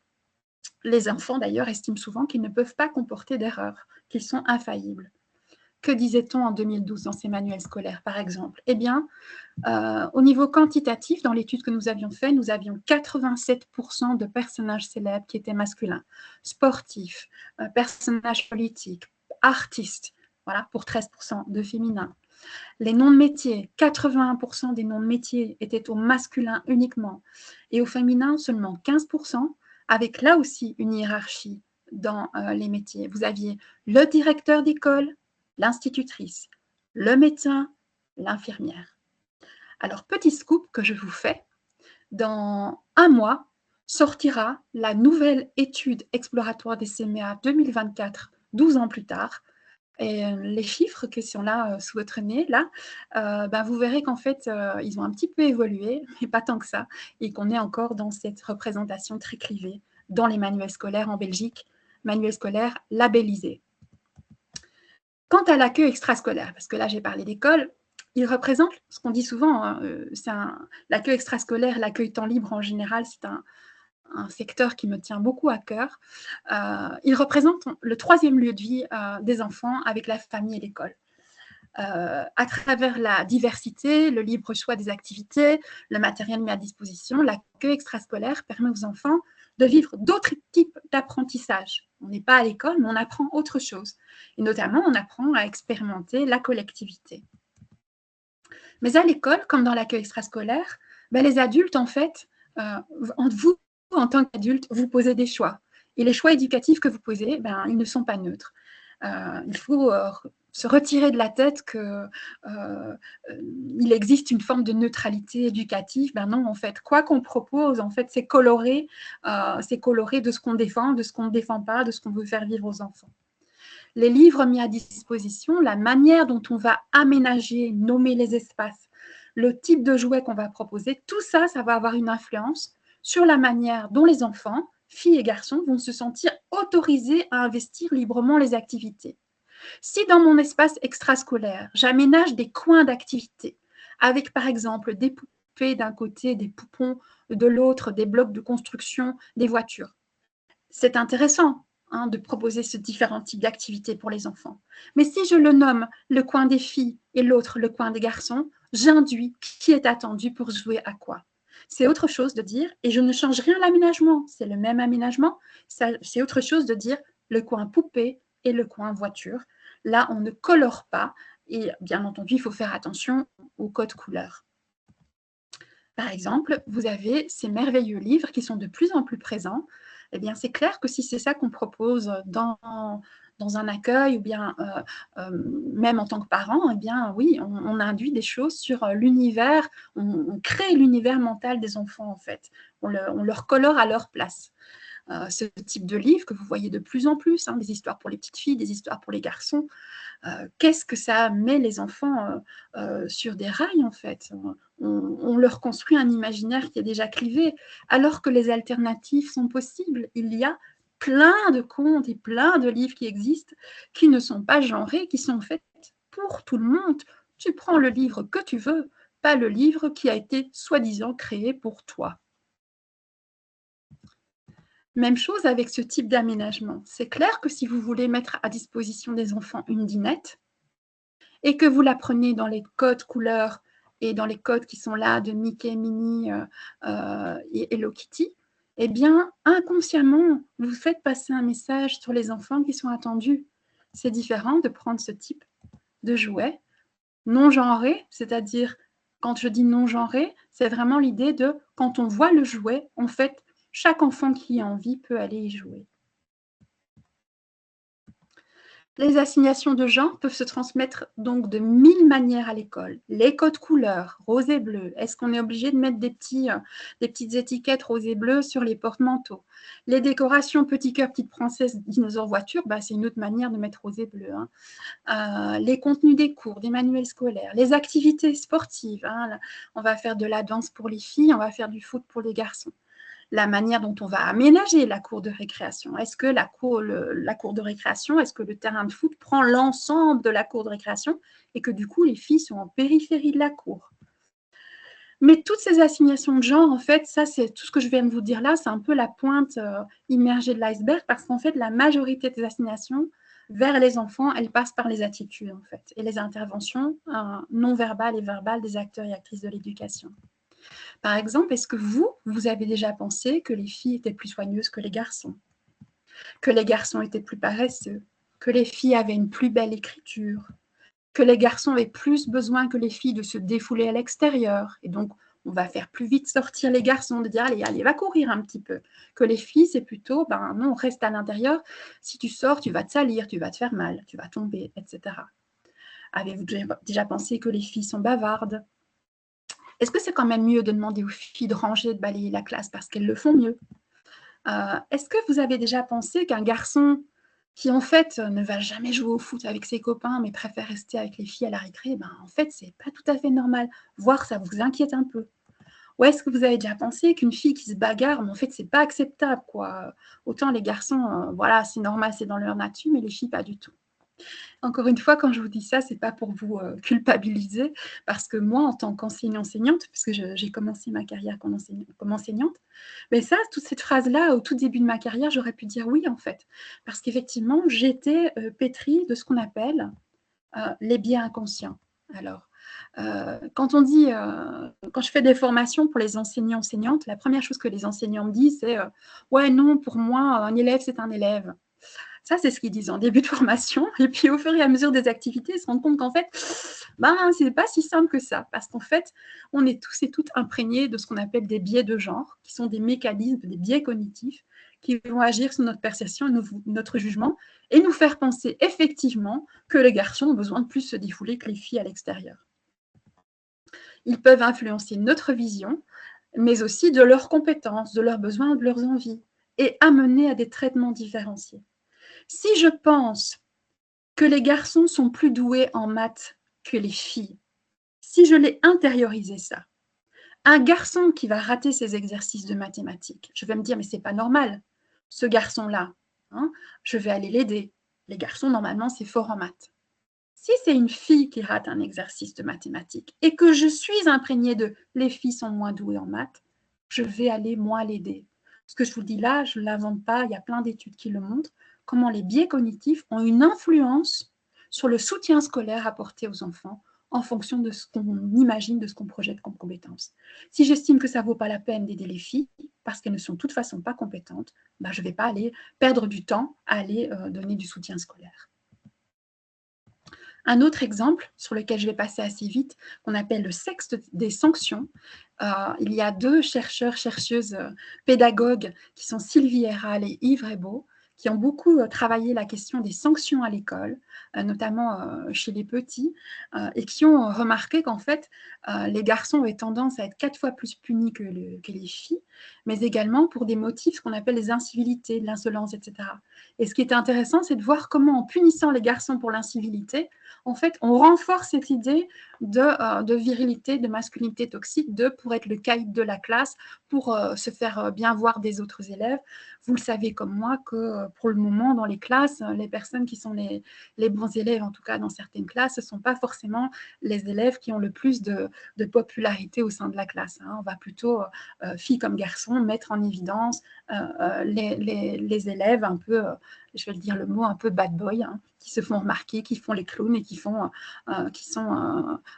Les enfants, d'ailleurs, estiment souvent qu'ils ne peuvent pas comporter d'erreurs, qu'ils sont infaillibles. Que disait-on en 2012 dans ces manuels scolaires, par exemple? Eh bien, au niveau quantitatif, dans l'étude que nous avions faite, nous avions 87% de personnages célèbres qui étaient masculins, sportifs, personnages politiques, artistes, voilà, pour 13% de féminins. Les noms de métiers, 81% des noms de métiers étaient au masculin uniquement, et au féminin seulement 15%, avec là aussi une hiérarchie dans les métiers. Vous aviez le directeur d'école, l'institutrice, le médecin, l'infirmière. Alors, petit scoop que je vous fais, dans un mois sortira la nouvelle étude exploratoire des CMA 2024, 12 ans plus tard. Et les chiffres qui sont là sous votre nez, là, vous verrez qu'en fait, ils ont un petit peu évolué, mais pas tant que ça, et qu'on est encore dans cette représentation très clivée dans les manuels scolaires en Belgique, manuels scolaires labellisés. Quant à l'accueil extrascolaire, parce que là, j'ai parlé d'école, il représente ce qu'on dit souvent, l'accueil extrascolaire, l'accueil temps libre en général, c'est un secteur qui me tient beaucoup à cœur. Il représente le 3e lieu de vie des enfants avec la famille et l'école. À travers la diversité, le libre choix des activités, le matériel mis à disposition, l'accueil extrascolaire permet aux enfants de vivre d'autres types d'apprentissage. On n'est pas à l'école, mais on apprend autre chose. Et notamment, on apprend à expérimenter la collectivité. Mais à l'école, comme dans l'accueil extrascolaire, les adultes, en fait, vous, en tant qu'adulte, vous posez des choix. Et les choix éducatifs que vous posez, ils ne sont pas neutres. Il faut se retirer de la tête qu'il existe une forme de neutralité éducative. Non, en fait, quoi qu'on propose, en fait, c'est coloré de ce qu'on défend, de ce qu'on ne défend pas, de ce qu'on veut faire vivre aux enfants. Les livres mis à disposition, la manière dont on va aménager, nommer les espaces, le type de jouet qu'on va proposer, tout ça, ça va avoir une influence sur la manière dont les enfants, filles et garçons, vont se sentir autorisés à investir librement les activités. Si dans mon espace extrascolaire, j'aménage des coins d'activité, avec par exemple des poupées d'un côté, des poupons de l'autre, des blocs de construction, des voitures, c'est intéressant de proposer ce différents types d'activités pour les enfants. Mais si je le nomme le coin des filles et l'autre le coin des garçons, j'induis qui est attendu pour jouer à quoi. C'est autre chose de dire, et je ne change rien à l'aménagement, c'est le même aménagement, c'est autre chose de dire le coin poupée et le coin voiture. Là, on ne colore pas, et bien entendu, il faut faire attention au code couleur. Par exemple, vous avez ces merveilleux livres qui sont de plus en plus présents. Eh bien, c'est clair que si c'est ça qu'on propose dans un accueil ou bien même en tant que parent, eh bien oui, on induit des choses sur l'univers, on crée l'univers mental des enfants en fait. On leur colore à leur place. Ce type de livre que vous voyez de plus en plus, des histoires pour les petites filles, des histoires pour les garçons, qu'est-ce que ça met les enfants sur des rails en fait. On leur construit un imaginaire qui est déjà clivé, alors que les alternatives sont possibles. Il y a plein de contes et plein de livres qui existent, qui ne sont pas genrés, qui sont faits pour tout le monde. Tu prends le livre que tu veux, pas le livre qui a été soi-disant créé pour toi. Même chose avec ce type d'aménagement. C'est clair que si vous voulez mettre à disposition des enfants une dinette et que vous la prenez dans les codes couleurs et dans les codes qui sont là de Mickey, Minnie et Hello Kitty, eh bien, inconsciemment, vous faites passer un message sur les enfants qui sont attendus. C'est différent de prendre ce type de jouet non genré, c'est-à-dire, quand je dis non genré, c'est vraiment l'idée de, quand on voit le jouet, en fait, chaque enfant qui a envie peut aller y jouer. Les assignations de genre peuvent se transmettre donc de 1000 manières à l'école. Les codes couleurs, rose et bleu. Est-ce qu'on est obligé de mettre des petites étiquettes rose et bleu sur les porte-manteaux? Les décorations petit cœur, petite princesse, dinosaure, voiture, c'est une autre manière de mettre rose et bleu. Les contenus des cours, des manuels scolaires, les activités sportives. On va faire de la danse pour les filles, on va faire du foot pour les garçons. La manière dont on va aménager la cour de récréation. Est-ce que la cour de récréation, est-ce que le terrain de foot prend l'ensemble de la cour de récréation et que du coup, les filles sont en périphérie de la cour? Mais toutes ces assignations de genre, en fait, ça, c'est tout ce que je viens de vous dire là, c'est un peu la pointe immergée de l'iceberg parce qu'en fait, la majorité des assignations vers les enfants, elles passent par les attitudes, en fait, et les interventions non verbales et verbales des acteurs et actrices de l'éducation. Par exemple, est-ce que vous avez déjà pensé que les filles étaient plus soigneuses que les garçons? Que les garçons étaient plus paresseux? Que les filles avaient une plus belle écriture? Que les garçons avaient plus besoin que les filles de se défouler à l'extérieur? Et donc, on va faire plus vite sortir les garçons, de dire allez, allez, va courir un petit peu. Que les filles, c'est plutôt, non, reste à l'intérieur. Si tu sors, tu vas te salir, tu vas te faire mal, tu vas tomber, etc. Avez-vous déjà pensé que les filles sont bavardes? Est-ce que c'est quand même mieux de demander aux filles de ranger, de balayer la classe parce qu'elles le font mieux? Est-ce que vous avez déjà pensé qu'un garçon qui, en fait, ne va jamais jouer au foot avec ses copains, mais préfère rester avec les filles à la récré, en fait, c'est pas tout à fait normal, voire ça vous inquiète un peu? Ou est-ce que vous avez déjà pensé qu'une fille qui se bagarre, mais en fait, c'est pas acceptable, quoi? Autant les garçons, voilà, c'est normal, c'est dans leur nature, mais les filles, pas du tout. Encore une fois, quand je vous dis ça, c'est pas pour vous culpabiliser, parce que moi, en tant qu'enseignante, puisque j'ai commencé ma carrière comme enseignante, mais ça, toute cette phrase-là, au tout début de ma carrière, j'aurais pu dire oui, en fait. Parce qu'effectivement, j'étais pétrie de ce qu'on appelle les biais inconscients. Alors, quand je fais des formations pour les enseignants-enseignantes, la première chose que les enseignants me disent, c'est ouais, non, pour moi, un élève, c'est un élève. Ça, c'est ce qu'ils disent en début de formation. Et puis, au fur et à mesure des activités, ils se rendent compte qu'en fait, c'est pas si simple que ça. Parce qu'en fait, on est tous et toutes imprégnés de ce qu'on appelle des biais de genre, qui sont des mécanismes, des biais cognitifs, qui vont agir sur notre perception et notre jugement, et nous faire penser effectivement que les garçons ont besoin de plus se défouler que les filles à l'extérieur. Ils peuvent influencer notre vision, mais aussi de leurs compétences, de leurs besoins, de leurs envies, et amener à des traitements différenciés. Si je pense que les garçons sont plus doués en maths que les filles, Si je l'ai intériorisé ça, un garçon qui va rater ses exercices de mathématiques, je vais me dire, mais c'est pas normal, ce garçon-là, hein, je vais aller l'aider. Les garçons, normalement, c'est fort en maths. Si c'est une fille qui rate un exercice de mathématiques et que je suis imprégnée de les filles sont moins douées en maths, je vais aller moi l'aider. Ce que je vous dis là, je ne l'invente pas, il y a plein d'études qui le montrent, comment les biais cognitifs ont une influence sur le soutien scolaire apporté aux enfants en fonction de ce qu'on imagine, de ce qu'on projette comme compétences. Si j'estime que ça ne vaut pas la peine d'aider les filles, parce qu'elles ne sont de toute façon pas compétentes, ben je ne vais pas aller perdre du temps à aller donner du soutien scolaire. Un autre exemple, sur lequel je vais passer assez vite, qu'on appelle le sexe des sanctions. Il y a 2 chercheurs, chercheuses, pédagogues, qui sont Sylvie Herral et Yves Rebaud, qui ont beaucoup travaillé la question des sanctions à l'école, notamment chez les petits, et qui ont remarqué qu'en fait, les garçons avaient tendance à être 4 fois plus punis que les filles, mais également pour des motifs qu'on appelle les incivilités, l'insolence, etc. Et ce qui était intéressant, c'est de voir comment, en punissant les garçons pour l'incivilité, en fait, on renforce cette idée de virilité, de masculinité toxique, pour être le caïd de la classe, pour se faire bien voir des autres élèves. Vous le savez comme moi que pour le moment, dans les classes, les personnes qui sont les bons élèves, en tout cas dans certaines classes, ce ne sont pas forcément les élèves qui ont le plus de popularité au sein de la classe. On va plutôt, filles comme garçons, mettre en évidence les élèves un peu, je vais le dire le mot, un peu bad boy, qui se font remarquer, qui font les clowns et qui sont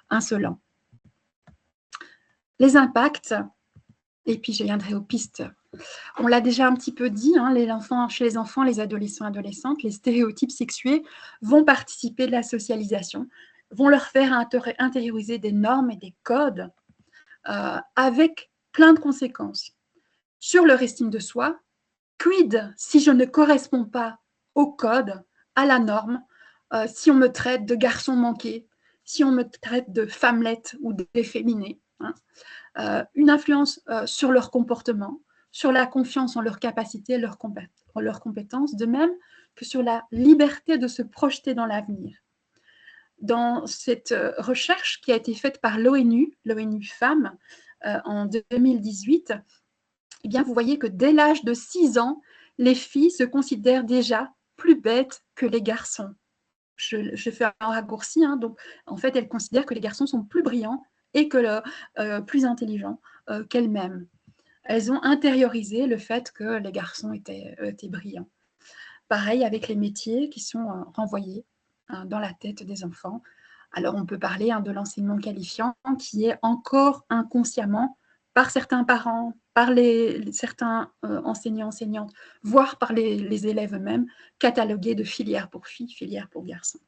insolents. Les impacts, et puis je viendrai aux pistes. On l'a déjà un petit peu dit, chez les enfants, les adolescents, adolescentes, les stéréotypes sexués vont participer de la socialisation, vont leur faire intérioriser des normes et des codes avec plein de conséquences. Sur leur estime de soi, quid si je ne corresponds pas au code, à la norme, si on me traite de garçon manqué, si on me traite de femmelette ou d'efféminé, une influence sur leur comportement, sur la confiance en leurs capacités, leurs compétences, de même que sur la liberté de se projeter dans l'avenir. Dans cette recherche qui a été faite par l'ONU Femmes, en 2018, eh bien, vous voyez que dès l'âge de 6 ans, les filles se considèrent déjà plus bêtes que les garçons. Je fais un raccourci, donc en fait, elles considèrent que les garçons sont plus brillants et plus intelligents qu'elles-mêmes. Elles ont intériorisé le fait que les garçons étaient brillants. Pareil avec les métiers qui sont renvoyés dans la tête des enfants. Alors, on peut parler de l'enseignement qualifiant qui est encore inconsciemment, par certains parents, par certains enseignants, enseignantes, voire par les élèves eux-mêmes, catalogué de filière pour filles, filière pour garçons.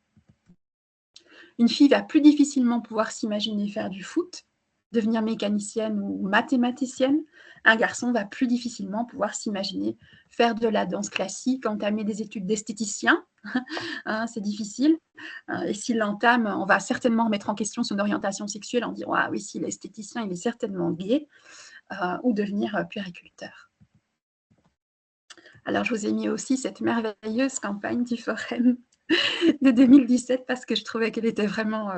Une fille va plus difficilement pouvoir s'imaginer faire du foot, devenir mécanicienne ou mathématicienne. Un garçon va plus difficilement pouvoir s'imaginer faire de la danse classique, entamer des études d'esthéticien. C'est difficile. Et s'il l'entame, on va certainement remettre en question son orientation sexuelle en disant « Ah oui, si l'esthéticien, il est certainement gay », ou devenir puériculteur. Alors, je vous ai mis aussi cette merveilleuse campagne du Forum de 2017 parce que je trouvais qu'elle était vraiment,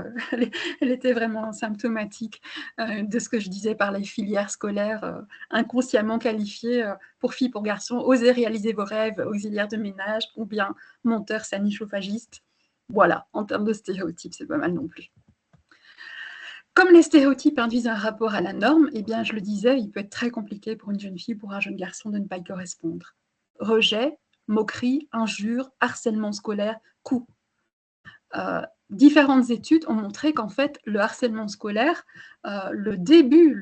symptomatique de ce que je disais par les filières scolaires inconsciemment qualifiées pour filles, pour garçons. Osez réaliser vos rêves, auxiliaires de ménage ou bien monteur sani-chauffagiste. Voilà, en termes de stéréotypes, c'est pas mal non plus. Comme les stéréotypes induisent un rapport à la norme, eh bien, je le disais, il peut être très compliqué pour une jeune fille, pour un jeune garçon de ne pas y correspondre. Rejet, moquerie, injures, harcèlement scolaire, coups. Différentes études ont montré qu'en fait, le harcèlement scolaire, le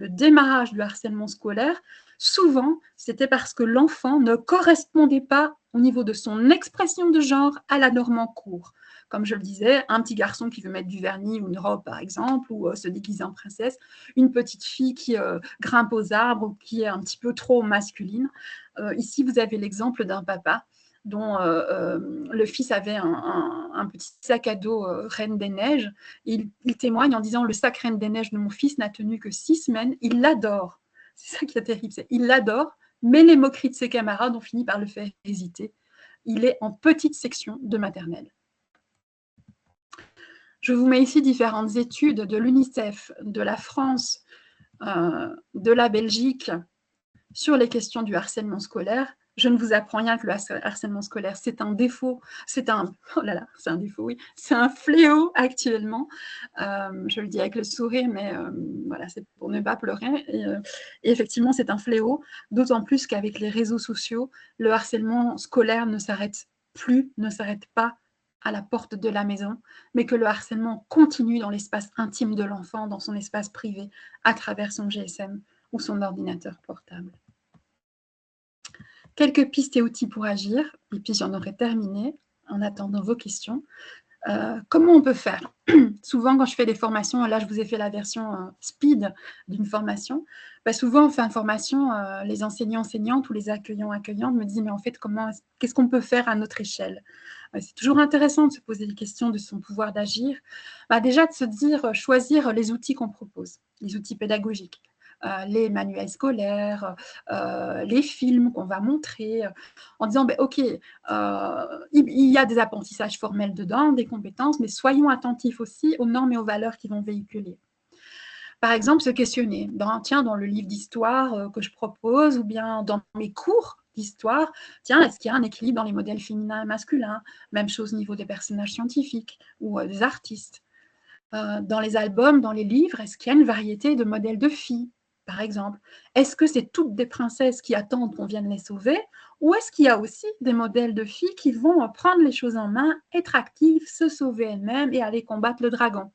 démarrage du harcèlement scolaire, souvent, c'était parce que l'enfant ne correspondait pas au niveau de son expression de genre à la norme en cours. Comme je le disais, un petit garçon qui veut mettre du vernis ou une robe, par exemple, ou se déguiser en princesse, une petite fille qui grimpe aux arbres ou qui est un petit peu trop masculine. Ici, vous avez l'exemple d'un papa dont le fils avait un petit sac à dos Reine des Neiges. Il témoigne en disant « Le sac Reine des Neiges de mon fils n'a tenu que 6 semaines, il l'adore ». C'est ça qui est terrible, il l'adore, mais les moqueries de ses camarades ont fini par le faire hésiter. Il est en petite section de maternelle. Je vous mets ici différentes études de l'UNICEF, de la France, de la Belgique, sur les questions du harcèlement scolaire. Je ne vous apprends rien que le harcèlement scolaire, c'est un défaut, c'est un, oh là là, c'est un défaut, oui, c'est un fléau actuellement. Je le dis avec le sourire, mais voilà, c'est pour ne pas pleurer. Et effectivement, c'est un fléau, d'autant plus qu'avec les réseaux sociaux, le harcèlement scolaire ne s'arrête plus, ne s'arrête pas à la porte de la maison, mais que le harcèlement continue dans l'espace intime de l'enfant, dans son espace privé, à travers son GSM ou son ordinateur portable. Quelques pistes et outils pour agir, et puis j'en aurai terminé en attendant vos questions. Comment on peut faire? Souvent, quand je fais des formations, là, je vous ai fait la version speed d'une formation. Bah, souvent, on fait une formation, les enseignants-enseignantes ou les accueillants-accueillantes me disent, mais en fait, qu'est-ce qu'on peut faire à notre échelle? C'est toujours intéressant de se poser des questions de son pouvoir d'agir. Bah, déjà, de se dire, choisir les outils qu'on propose, les outils pédagogiques. Les manuels scolaires, les films qu'on va montrer, en disant, ben, OK, il y a des apprentissages formels dedans, des compétences, mais soyons attentifs aussi aux normes et aux valeurs qui vont véhiculer. Par exemple, se questionner, dans le livre d'histoire que je propose, ou bien dans mes cours d'histoire, tiens, est-ce qu'il y a un équilibre dans les modèles féminins et masculins? Même chose au niveau des personnages scientifiques ou des artistes. Dans les albums, dans les livres, est-ce qu'il y a une variété de modèles de filles, par exemple? Est-ce que c'est toutes des princesses qui attendent qu'on vienne les sauver? Ou est-ce qu'il y a aussi des modèles de filles qui vont prendre les choses en main, être actives, se sauver elles-mêmes et aller combattre le dragon?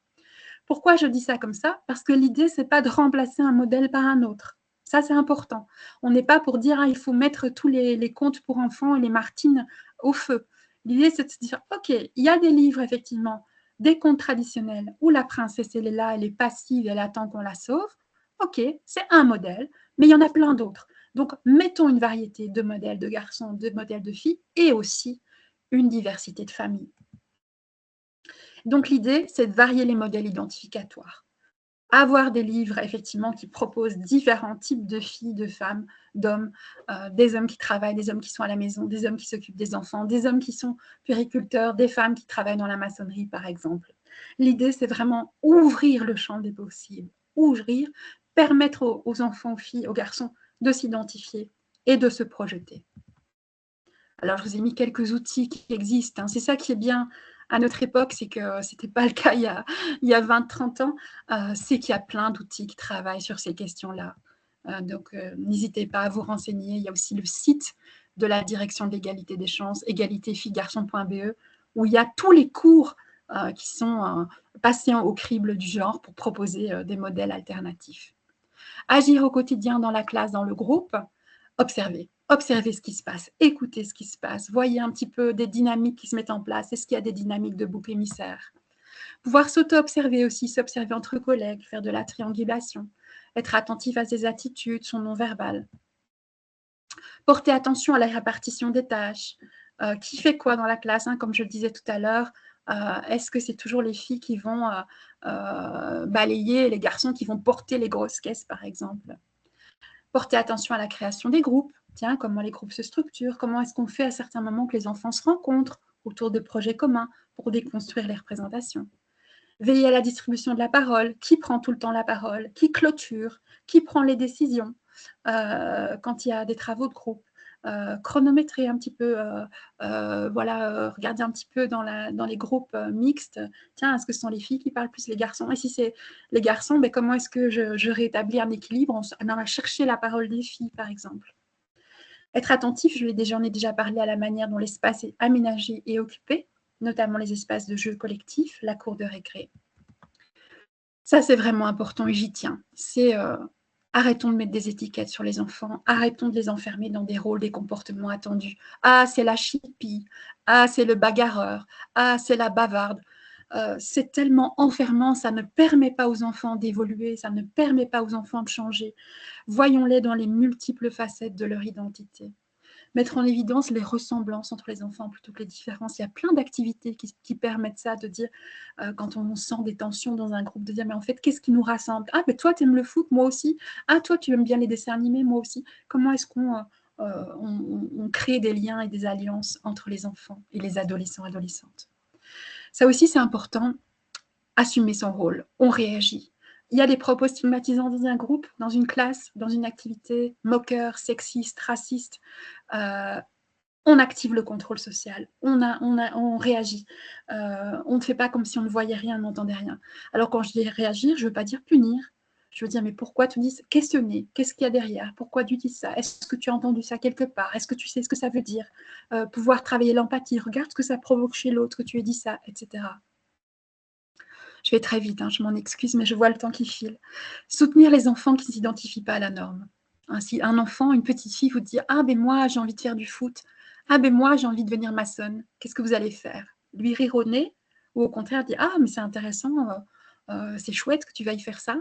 Pourquoi je dis ça comme ça? Parce que l'idée, c'est pas de remplacer un modèle par un autre. Ça, c'est important. On n'est pas pour dire, il faut mettre tous les contes pour enfants et les Martines au feu. L'idée, c'est de se dire, OK, il y a des livres, effectivement, des contes traditionnels où la princesse, elle est là, elle est passive, elle attend qu'on la sauve. OK, c'est un modèle, mais il y en a plein d'autres. Donc, mettons une variété de modèles de garçons, de modèles de filles et aussi une diversité de familles. Donc, l'idée, c'est de varier les modèles identificatoires. Avoir des livres, effectivement, qui proposent différents types de filles, de femmes, d'hommes, des hommes qui travaillent, des hommes qui sont à la maison, des hommes qui s'occupent des enfants, des hommes qui sont puériculteurs, des femmes qui travaillent dans la maçonnerie, par exemple. L'idée, c'est vraiment ouvrir le champ des possibles, ouvrir, permettre aux enfants, aux filles, aux garçons de s'identifier et de se projeter. Alors, je vous ai mis quelques outils qui existent, hein. C'est ça qui est bien à notre époque, c'est que ce n'était pas le cas il y a 20-30 ans, c'est qu'il y a plein d'outils qui travaillent sur ces questions-là. Donc, n'hésitez pas à vous renseigner. Il y a aussi le site de la Direction de l'égalité des chances, égalitéfilles-garçons.be, où il y a tous les cours qui sont passés au crible du genre pour proposer des modèles alternatifs. Agir au quotidien dans la classe, dans le groupe, observer. Observez ce qui se passe, écoutez ce qui se passe, voyez un petit peu des dynamiques qui se mettent en place. Est-ce qu'il y a des dynamiques de bouc émissaire? Pouvoir s'auto-observer aussi, s'observer entre collègues, faire de la triangulation, être attentif à ses attitudes, son non-verbal. Porter attention à la répartition des tâches. Qui fait quoi dans la classe, hein, comme je le disais tout à l'heure, est-ce que c'est toujours les filles qui vont balayer, les garçons qui vont porter les grosses caisses, par exemple? Porter attention à la création des groupes. Tiens, comment les groupes se structurent, comment est-ce qu'on fait à certains moments que les enfants se rencontrent autour de projets communs pour déconstruire les représentations. Veiller à la distribution de la parole, qui prend tout le temps la parole, qui clôture, qui prend les décisions quand il y a des travaux de groupe. Chronométrer un petit peu, regarder un petit peu dans les groupes mixtes. Tiens, est-ce que ce sont les filles qui parlent plus les garçons? Et si c'est les garçons, ben, comment est-ce que je rétablis un équilibre en allant chercher la parole des filles, par exemple? Être attentif, j'en ai déjà parlé, à la manière dont l'espace est aménagé et occupé, notamment les espaces de jeux collectifs, la cour de récré. Ça, c'est vraiment important et j'y tiens. C'est arrêtons de mettre des étiquettes sur les enfants, arrêtons de les enfermer dans des rôles, des comportements attendus. Ah, c'est la chipie, ah, c'est le bagarreur, ah, c'est la bavarde. C'est tellement enfermant, ça ne permet pas aux enfants d'évoluer, ça ne permet pas aux enfants de changer. Voyons-les dans les multiples facettes de leur identité. Mettre en évidence les ressemblances entre les enfants plutôt que les différences. Il y a plein d'activités qui permettent ça, de dire, quand on sent des tensions dans un groupe, de dire, mais en fait, qu'est-ce qui nous rassemble? Ah, mais toi, tu aimes le foot, moi aussi. Ah, toi, tu aimes bien les dessins animés, moi aussi. Comment est-ce qu'on on crée des liens et des alliances entre les enfants et les adolescents, adolescentes? Ça aussi, c'est important. assumer son rôle, on réagit. Il y a des propos stigmatisants dans un groupe, dans une classe, dans une activité, moqueurs, sexistes, racistes. On active le contrôle social, on réagit. On ne fait pas comme si on ne voyait rien, n'entendait rien. Alors quand je dis réagir, je ne veux pas dire punir. Je veux dire, mais pourquoi tu dis ça? Questionner, qu'est-ce qu'il y a derrière? Pourquoi tu dis ça? Est-ce que tu as entendu ça quelque part? Est-ce que tu sais ce que ça veut dire? Pouvoir travailler l'empathie, regarde ce que ça provoque chez l'autre, que tu aies dit ça, etc. Je vais très vite, hein, je m'en excuse, mais je vois le temps qui file. Soutenir les enfants qui ne s'identifient pas à la norme. Si un enfant, une petite fille vous dit « Ah, ben moi, j'ai envie de faire du foot. Ah, ben moi, j'ai envie de devenir maçonne. » Qu'est-ce que vous allez faire? Lui rire au nez? Ou au contraire dire « Ah, mais c'est intéressant, c'est chouette que tu veuilles faire ça. »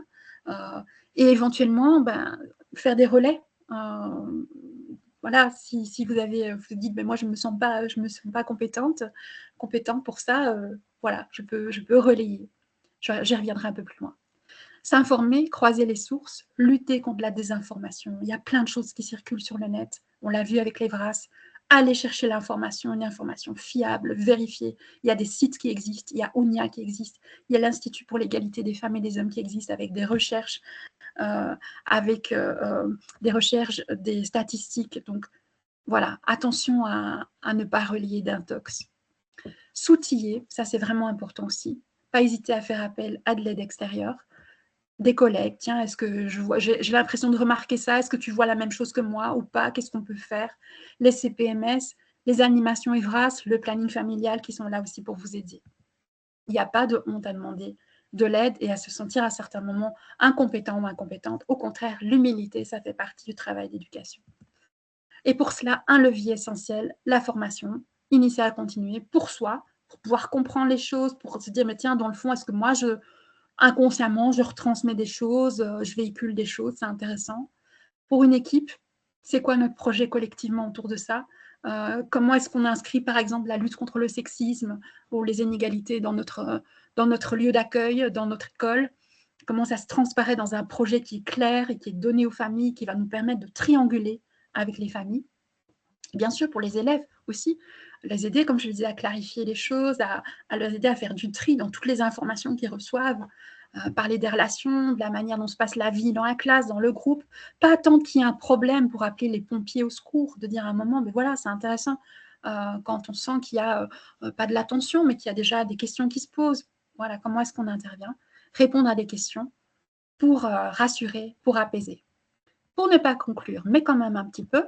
Et éventuellement, faire des relais. Voilà, si vous dites ben, « Moi, je ne me sens pas compétente pour ça, voilà, je peux relayer. » J'y reviendrai un peu plus loin. S'informer, croiser les sources, lutter contre la désinformation. Il y a plein de choses qui circulent sur le net. On l'a vu avec les VRAS. Aller chercher l'information, une information fiable, vérifiée. Il y a des sites qui existent. Il y a ONIA qui existe. Il y a l'Institut pour l'égalité des femmes et des hommes qui existe avec des recherches, des recherches, des statistiques. Donc, voilà, attention à ne pas relier d'intox. S'outiller, ça c'est vraiment important aussi. Pas hésiter à faire appel à de l'aide extérieure, des collègues. Tiens, est-ce que j'ai l'impression de remarquer ça? Est-ce que tu vois la même chose que moi ou pas? Qu'est-ce qu'on peut faire? Les CPMS, les animations EVRAS, le planning familial qui sont là aussi pour vous aider. Il n'y a pas de honte à demander de l'aide et à se sentir à certains moments incompétent ou incompétente. Au contraire, l'humilité, ça fait partie du travail d'éducation. Et pour cela, un levier essentiel, la formation initiale continue pour soi, pour pouvoir comprendre les choses, pour se dire, mais tiens, dans le fond, est-ce que moi, inconsciemment, je retransmets des choses, je véhicule des choses, c'est intéressant. Pour une équipe, c'est quoi notre projet collectivement autour de ça? Comment est-ce qu'on inscrit, par exemple, la lutte contre le sexisme ou les inégalités dans notre lieu d'accueil, dans notre école? Comment ça se transparaît dans un projet qui est clair et qui est donné aux familles, qui va nous permettre de trianguler avec les familles? Bien sûr, pour les élèves aussi, les aider, comme je le disais, à clarifier les choses, à leur aider à faire du tri dans toutes les informations qu'ils reçoivent, parler des relations, de la manière dont se passe la vie dans la classe, dans le groupe. Pas attendre qu'il y ait un problème pour appeler les pompiers au secours, de dire à un moment, mais voilà, c'est intéressant, quand on sent qu'il n'y a pas de l'attention, mais qu'il y a déjà des questions qui se posent. Voilà, comment est-ce qu'on intervient? Répondre à des questions pour rassurer, pour apaiser. Pour ne pas conclure, mais quand même un petit peu,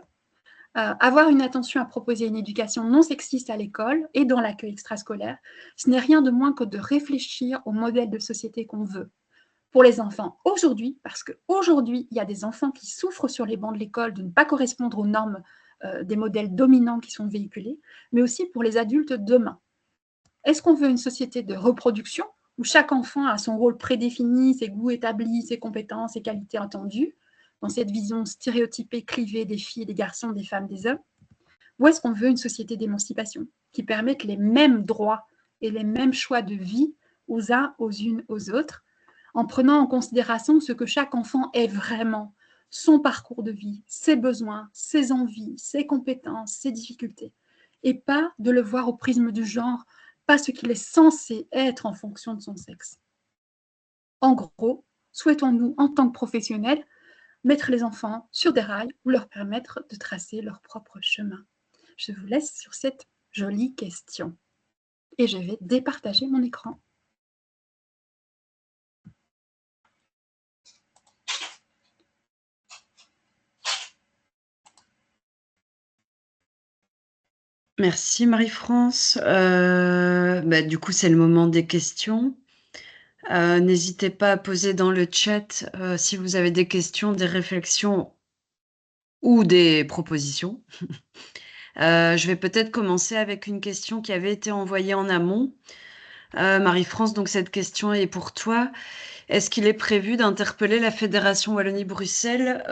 avoir une attention à proposer une éducation non sexiste à l'école et dans l'accueil extrascolaire, ce n'est rien de moins que de réfléchir au modèle de société qu'on veut pour les enfants aujourd'hui, parce qu'aujourd'hui, il y a des enfants qui souffrent sur les bancs de l'école de ne pas correspondre aux normes des modèles dominants qui sont véhiculés, mais aussi pour les adultes demain. Est-ce qu'on veut une société de reproduction où chaque enfant a son rôle prédéfini, ses goûts établis, ses compétences, ses qualités entendues, dans cette vision stéréotypée, clivée des filles, des garçons, des femmes, des hommes? Ou est-ce qu'on veut une société d'émancipation qui permette les mêmes droits et les mêmes choix de vie aux uns, aux unes, aux autres, en prenant en considération ce que chaque enfant est vraiment, son parcours de vie, ses besoins, ses envies, ses compétences, ses difficultés, et pas de le voir au prisme du genre, pas ce qu'il est censé être en fonction de son sexe. En gros, souhaitons-nous, en tant que professionnels, mettre les enfants sur des rails ou leur permettre de tracer leur propre chemin? Je vous laisse sur cette jolie question. Et je vais départager mon écran. Merci Marie-France. Du coup, c'est le moment des questions. N'hésitez pas à poser dans le chat si vous avez des questions, des réflexions ou des propositions. Je vais peut-être commencer avec une question qui avait été envoyée en amont. Marie-France, donc cette question est pour toi. Est-ce qu'il est prévu d'interpeller la Fédération Wallonie-Bruxelles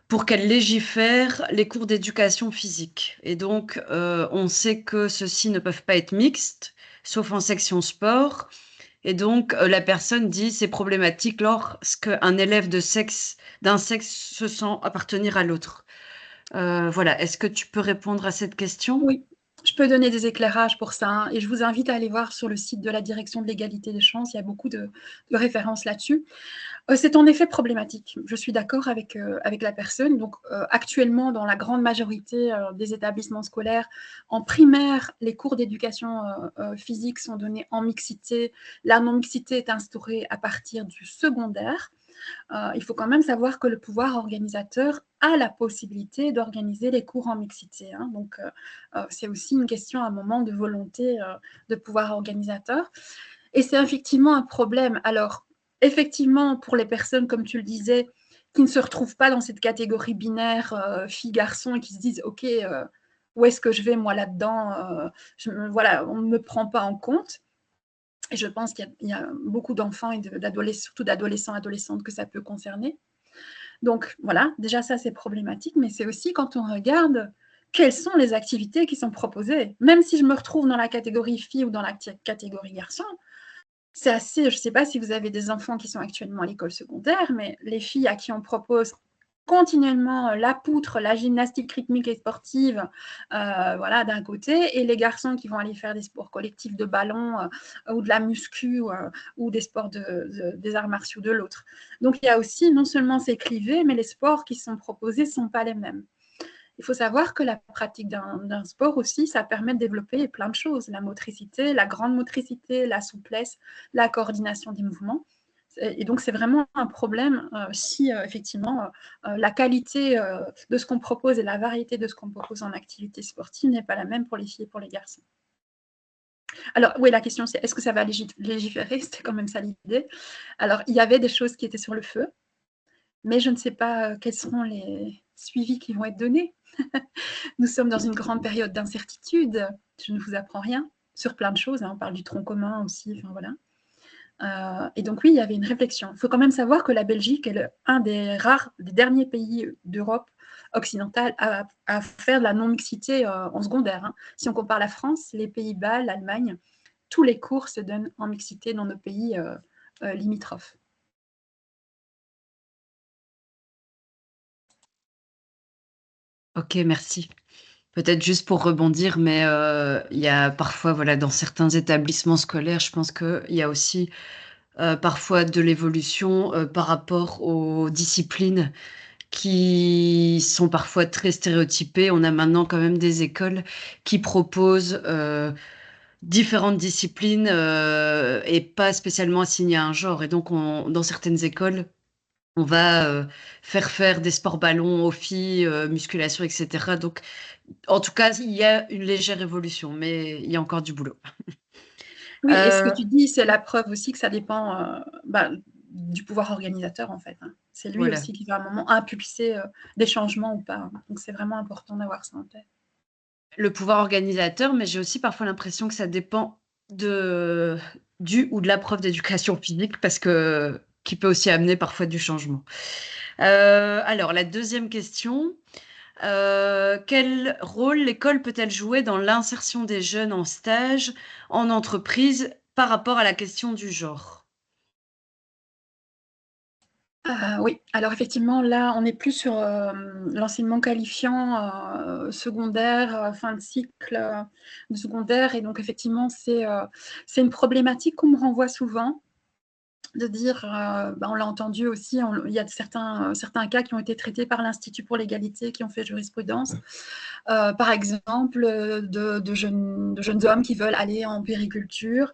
pour qu'elle légifère les cours d'éducation physique? Et donc, on sait que ceux-ci ne peuvent pas être mixtes, sauf en section sport. Et donc, la personne dit c'est problématique lorsqu'un élève d'un sexe se sent appartenir à l'autre. Voilà, est-ce que tu peux répondre à cette question? Oui, Je peux donner des éclairages pour ça, hein, et je vous invite à aller voir sur le site de la Direction de l'égalité des chances, il y a beaucoup de références là-dessus. C'est en effet problématique. Je suis d'accord avec la personne. Donc, actuellement, dans la grande majorité des établissements scolaires, en primaire, les cours d'éducation physique sont donnés en mixité. La non-mixité est instaurée à partir du secondaire. Il faut quand même savoir que le pouvoir organisateur a la possibilité d'organiser les cours en mixité, hein. Donc, c'est aussi une question à un moment de volonté de pouvoir organisateur. Et c'est effectivement un problème. Alors, effectivement, pour les personnes, comme tu le disais, qui ne se retrouvent pas dans cette catégorie binaire fille-garçon et qui se disent, OK, où est-ce que je vais, moi, là-dedans voilà, on ne me prend pas en compte. Et je pense qu'il y a beaucoup d'enfants et surtout d'adolescents, adolescentes que ça peut concerner. Donc, voilà, déjà, ça, c'est problématique, mais c'est aussi quand on regarde quelles sont les activités qui sont proposées. Même si je me retrouve dans la catégorie fille ou dans la catégorie garçon, c'est assez, je ne sais pas si vous avez des enfants qui sont actuellement à l'école secondaire, mais les filles à qui on propose continuellement la poutre, la gymnastique rythmique et sportive, voilà, d'un côté, et les garçons qui vont aller faire des sports collectifs de ballon ou de la muscu ou des sports des arts martiaux de l'autre. Donc il y a aussi non seulement ces clivés, mais les sports qui sont proposés ne sont pas les mêmes. Il faut savoir que la pratique d'un sport aussi, ça permet de développer plein de choses, la motricité, la grande motricité, la souplesse, la coordination des mouvements. Et donc, c'est vraiment un problème si effectivement la qualité de ce qu'on propose et la variété de ce qu'on propose en activité sportive n'est pas la même pour les filles et pour les garçons. Alors, oui, la question c'est est-ce que ça va légiférer? C'était quand même ça l'idée. Alors, il y avait des choses qui étaient sur le feu, mais je ne sais pas quels seront les suivis qui vont être donnés. Nous sommes dans une grande période d'incertitude, je ne vous apprends rien, sur plein de choses, hein, on parle du tronc commun aussi, enfin voilà. Et donc oui, il y avait une réflexion. Il faut quand même savoir que la Belgique est un des derniers pays d'Europe occidentale à faire de la non-mixité en secondaire, hein. Si on compare la France, les Pays-Bas, l'Allemagne, tous les cours se donnent en mixité dans nos pays limitrophes. Ok, merci. Peut-être juste pour rebondir, mais il y a parfois, voilà, dans certains établissements scolaires, je pense qu'il y a aussi parfois de l'évolution par rapport aux disciplines qui sont parfois très stéréotypées. On a maintenant quand même des écoles qui proposent différentes disciplines et pas spécialement assignées à un genre. Et donc, dans certaines écoles, on va faire des sports ballons aux filles, musculation, etc. Donc, en tout cas, il y a une légère évolution, mais il y a encore du boulot. Oui, et ce que tu dis, c'est la preuve aussi que ça dépend du pouvoir organisateur, en fait, hein. C'est lui Voilà. aussi qui va à un moment impulser des changements ou pas, hein. Donc, c'est vraiment important d'avoir ça en tête. Le pouvoir organisateur, mais j'ai aussi parfois l'impression que ça dépend du ou de la prof d'éducation physique parce que qui peut aussi amener parfois du changement. Alors la deuxième question, quel rôle l'école peut-elle jouer dans l'insertion des jeunes en stage, en entreprise, par rapport à la question du genre? Oui, alors effectivement, là, on n'est plus sur l'enseignement qualifiant secondaire, fin de cycle de secondaire. Et donc, effectivement, c'est une problématique qu'on me renvoie souvent, de dire, on l'a entendu aussi, il y a certains cas qui ont été traités par l'Institut pour l'égalité, qui ont fait jurisprudence. Par exemple, de jeunes hommes qui veulent aller en périculture,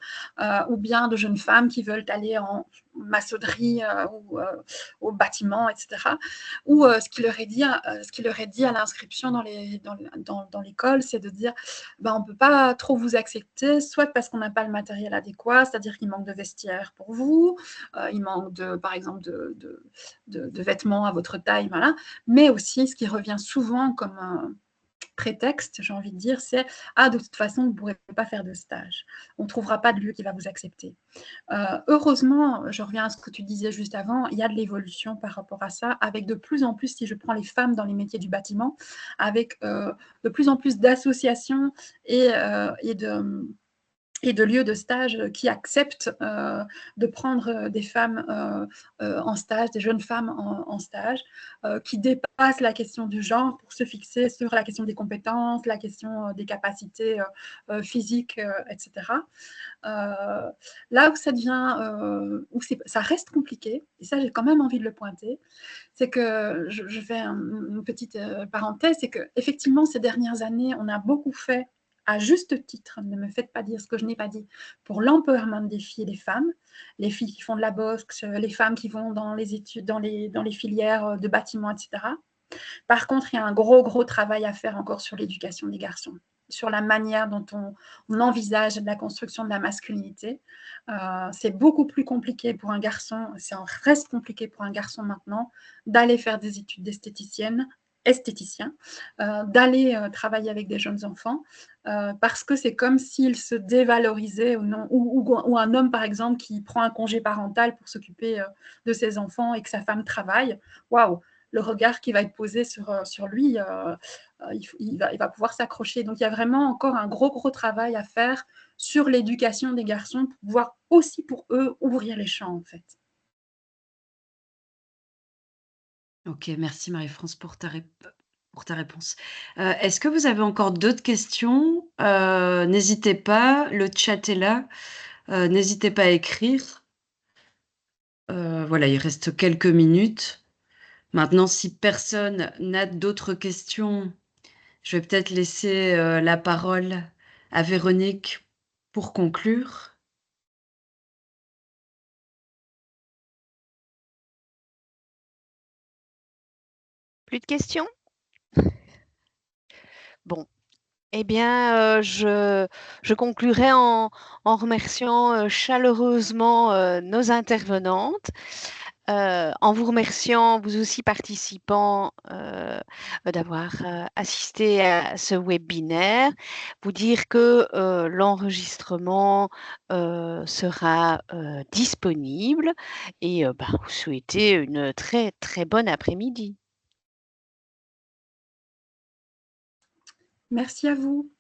ou bien de jeunes femmes qui veulent aller en maçonnerie ou au bâtiment, etc. Ou ce qu'il leur est dit à l'inscription dans l'école, c'est de dire on ne peut pas trop vous accepter, soit parce qu'on n'a pas le matériel adéquat, c'est-à-dire qu'il manque de vestiaire pour vous, il manque par exemple de vêtements à votre taille, voilà. Mais aussi, ce qui revient souvent comme un prétexte, j'ai envie de dire, c'est « Ah, de toute façon, vous ne pourrez pas faire de stage. On ne trouvera pas de lieu qui va vous accepter. » Heureusement, je reviens à ce que tu disais juste avant, il y a de l'évolution par rapport à ça, avec de plus en plus, si je prends les femmes dans les métiers du bâtiment, avec de plus en plus d'associations et et de lieux de stage qui acceptent de prendre des femmes en stage, des jeunes femmes en stage, qui dépassent la question du genre pour se fixer sur la question des compétences, la question des capacités physiques, etc. Là où ça devient, ça reste compliqué, et ça j'ai quand même envie de le pointer, c'est que je fais une petite parenthèse, c'est qu'effectivement ces dernières années, on a beaucoup fait à juste titre, ne me faites pas dire ce que je n'ai pas dit, pour l'empowerment des filles et des femmes, les filles qui font de la boxe, les femmes qui vont dans les études, dans les filières de bâtiments, etc. Par contre, il y a un gros travail à faire encore sur l'éducation des garçons, sur la manière dont on envisage la construction de la masculinité. C'est beaucoup plus compliqué pour un garçon, ça reste compliqué pour un garçon maintenant, d'aller faire des études d'esthéticien, d'aller travailler avec des jeunes enfants, parce que c'est comme s'il se dévalorisait ou un homme, par exemple, qui prend un congé parental pour s'occuper de ses enfants et que sa femme travaille. Waouh, le regard qui va être posé sur lui, il va pouvoir s'accrocher. Donc, il y a vraiment encore un gros travail à faire sur l'éducation des garçons pour pouvoir aussi pour eux ouvrir les champs, en fait. Ok, merci Marie-France pour ta réponse. Est-ce que vous avez encore d'autres questions? N'hésitez pas, le chat est là. N'hésitez pas à écrire. Voilà, il reste quelques minutes. Maintenant, si personne n'a d'autres questions, je vais peut-être laisser la parole à Véronique pour conclure. Plus de questions? Bon. Eh bien, je conclurai en remerciant chaleureusement nos intervenantes, en vous remerciant, vous aussi participants, d'avoir assisté à ce webinaire. Vous dire que l'enregistrement sera disponible et vous souhaiter une très bonne après-midi. Merci à vous.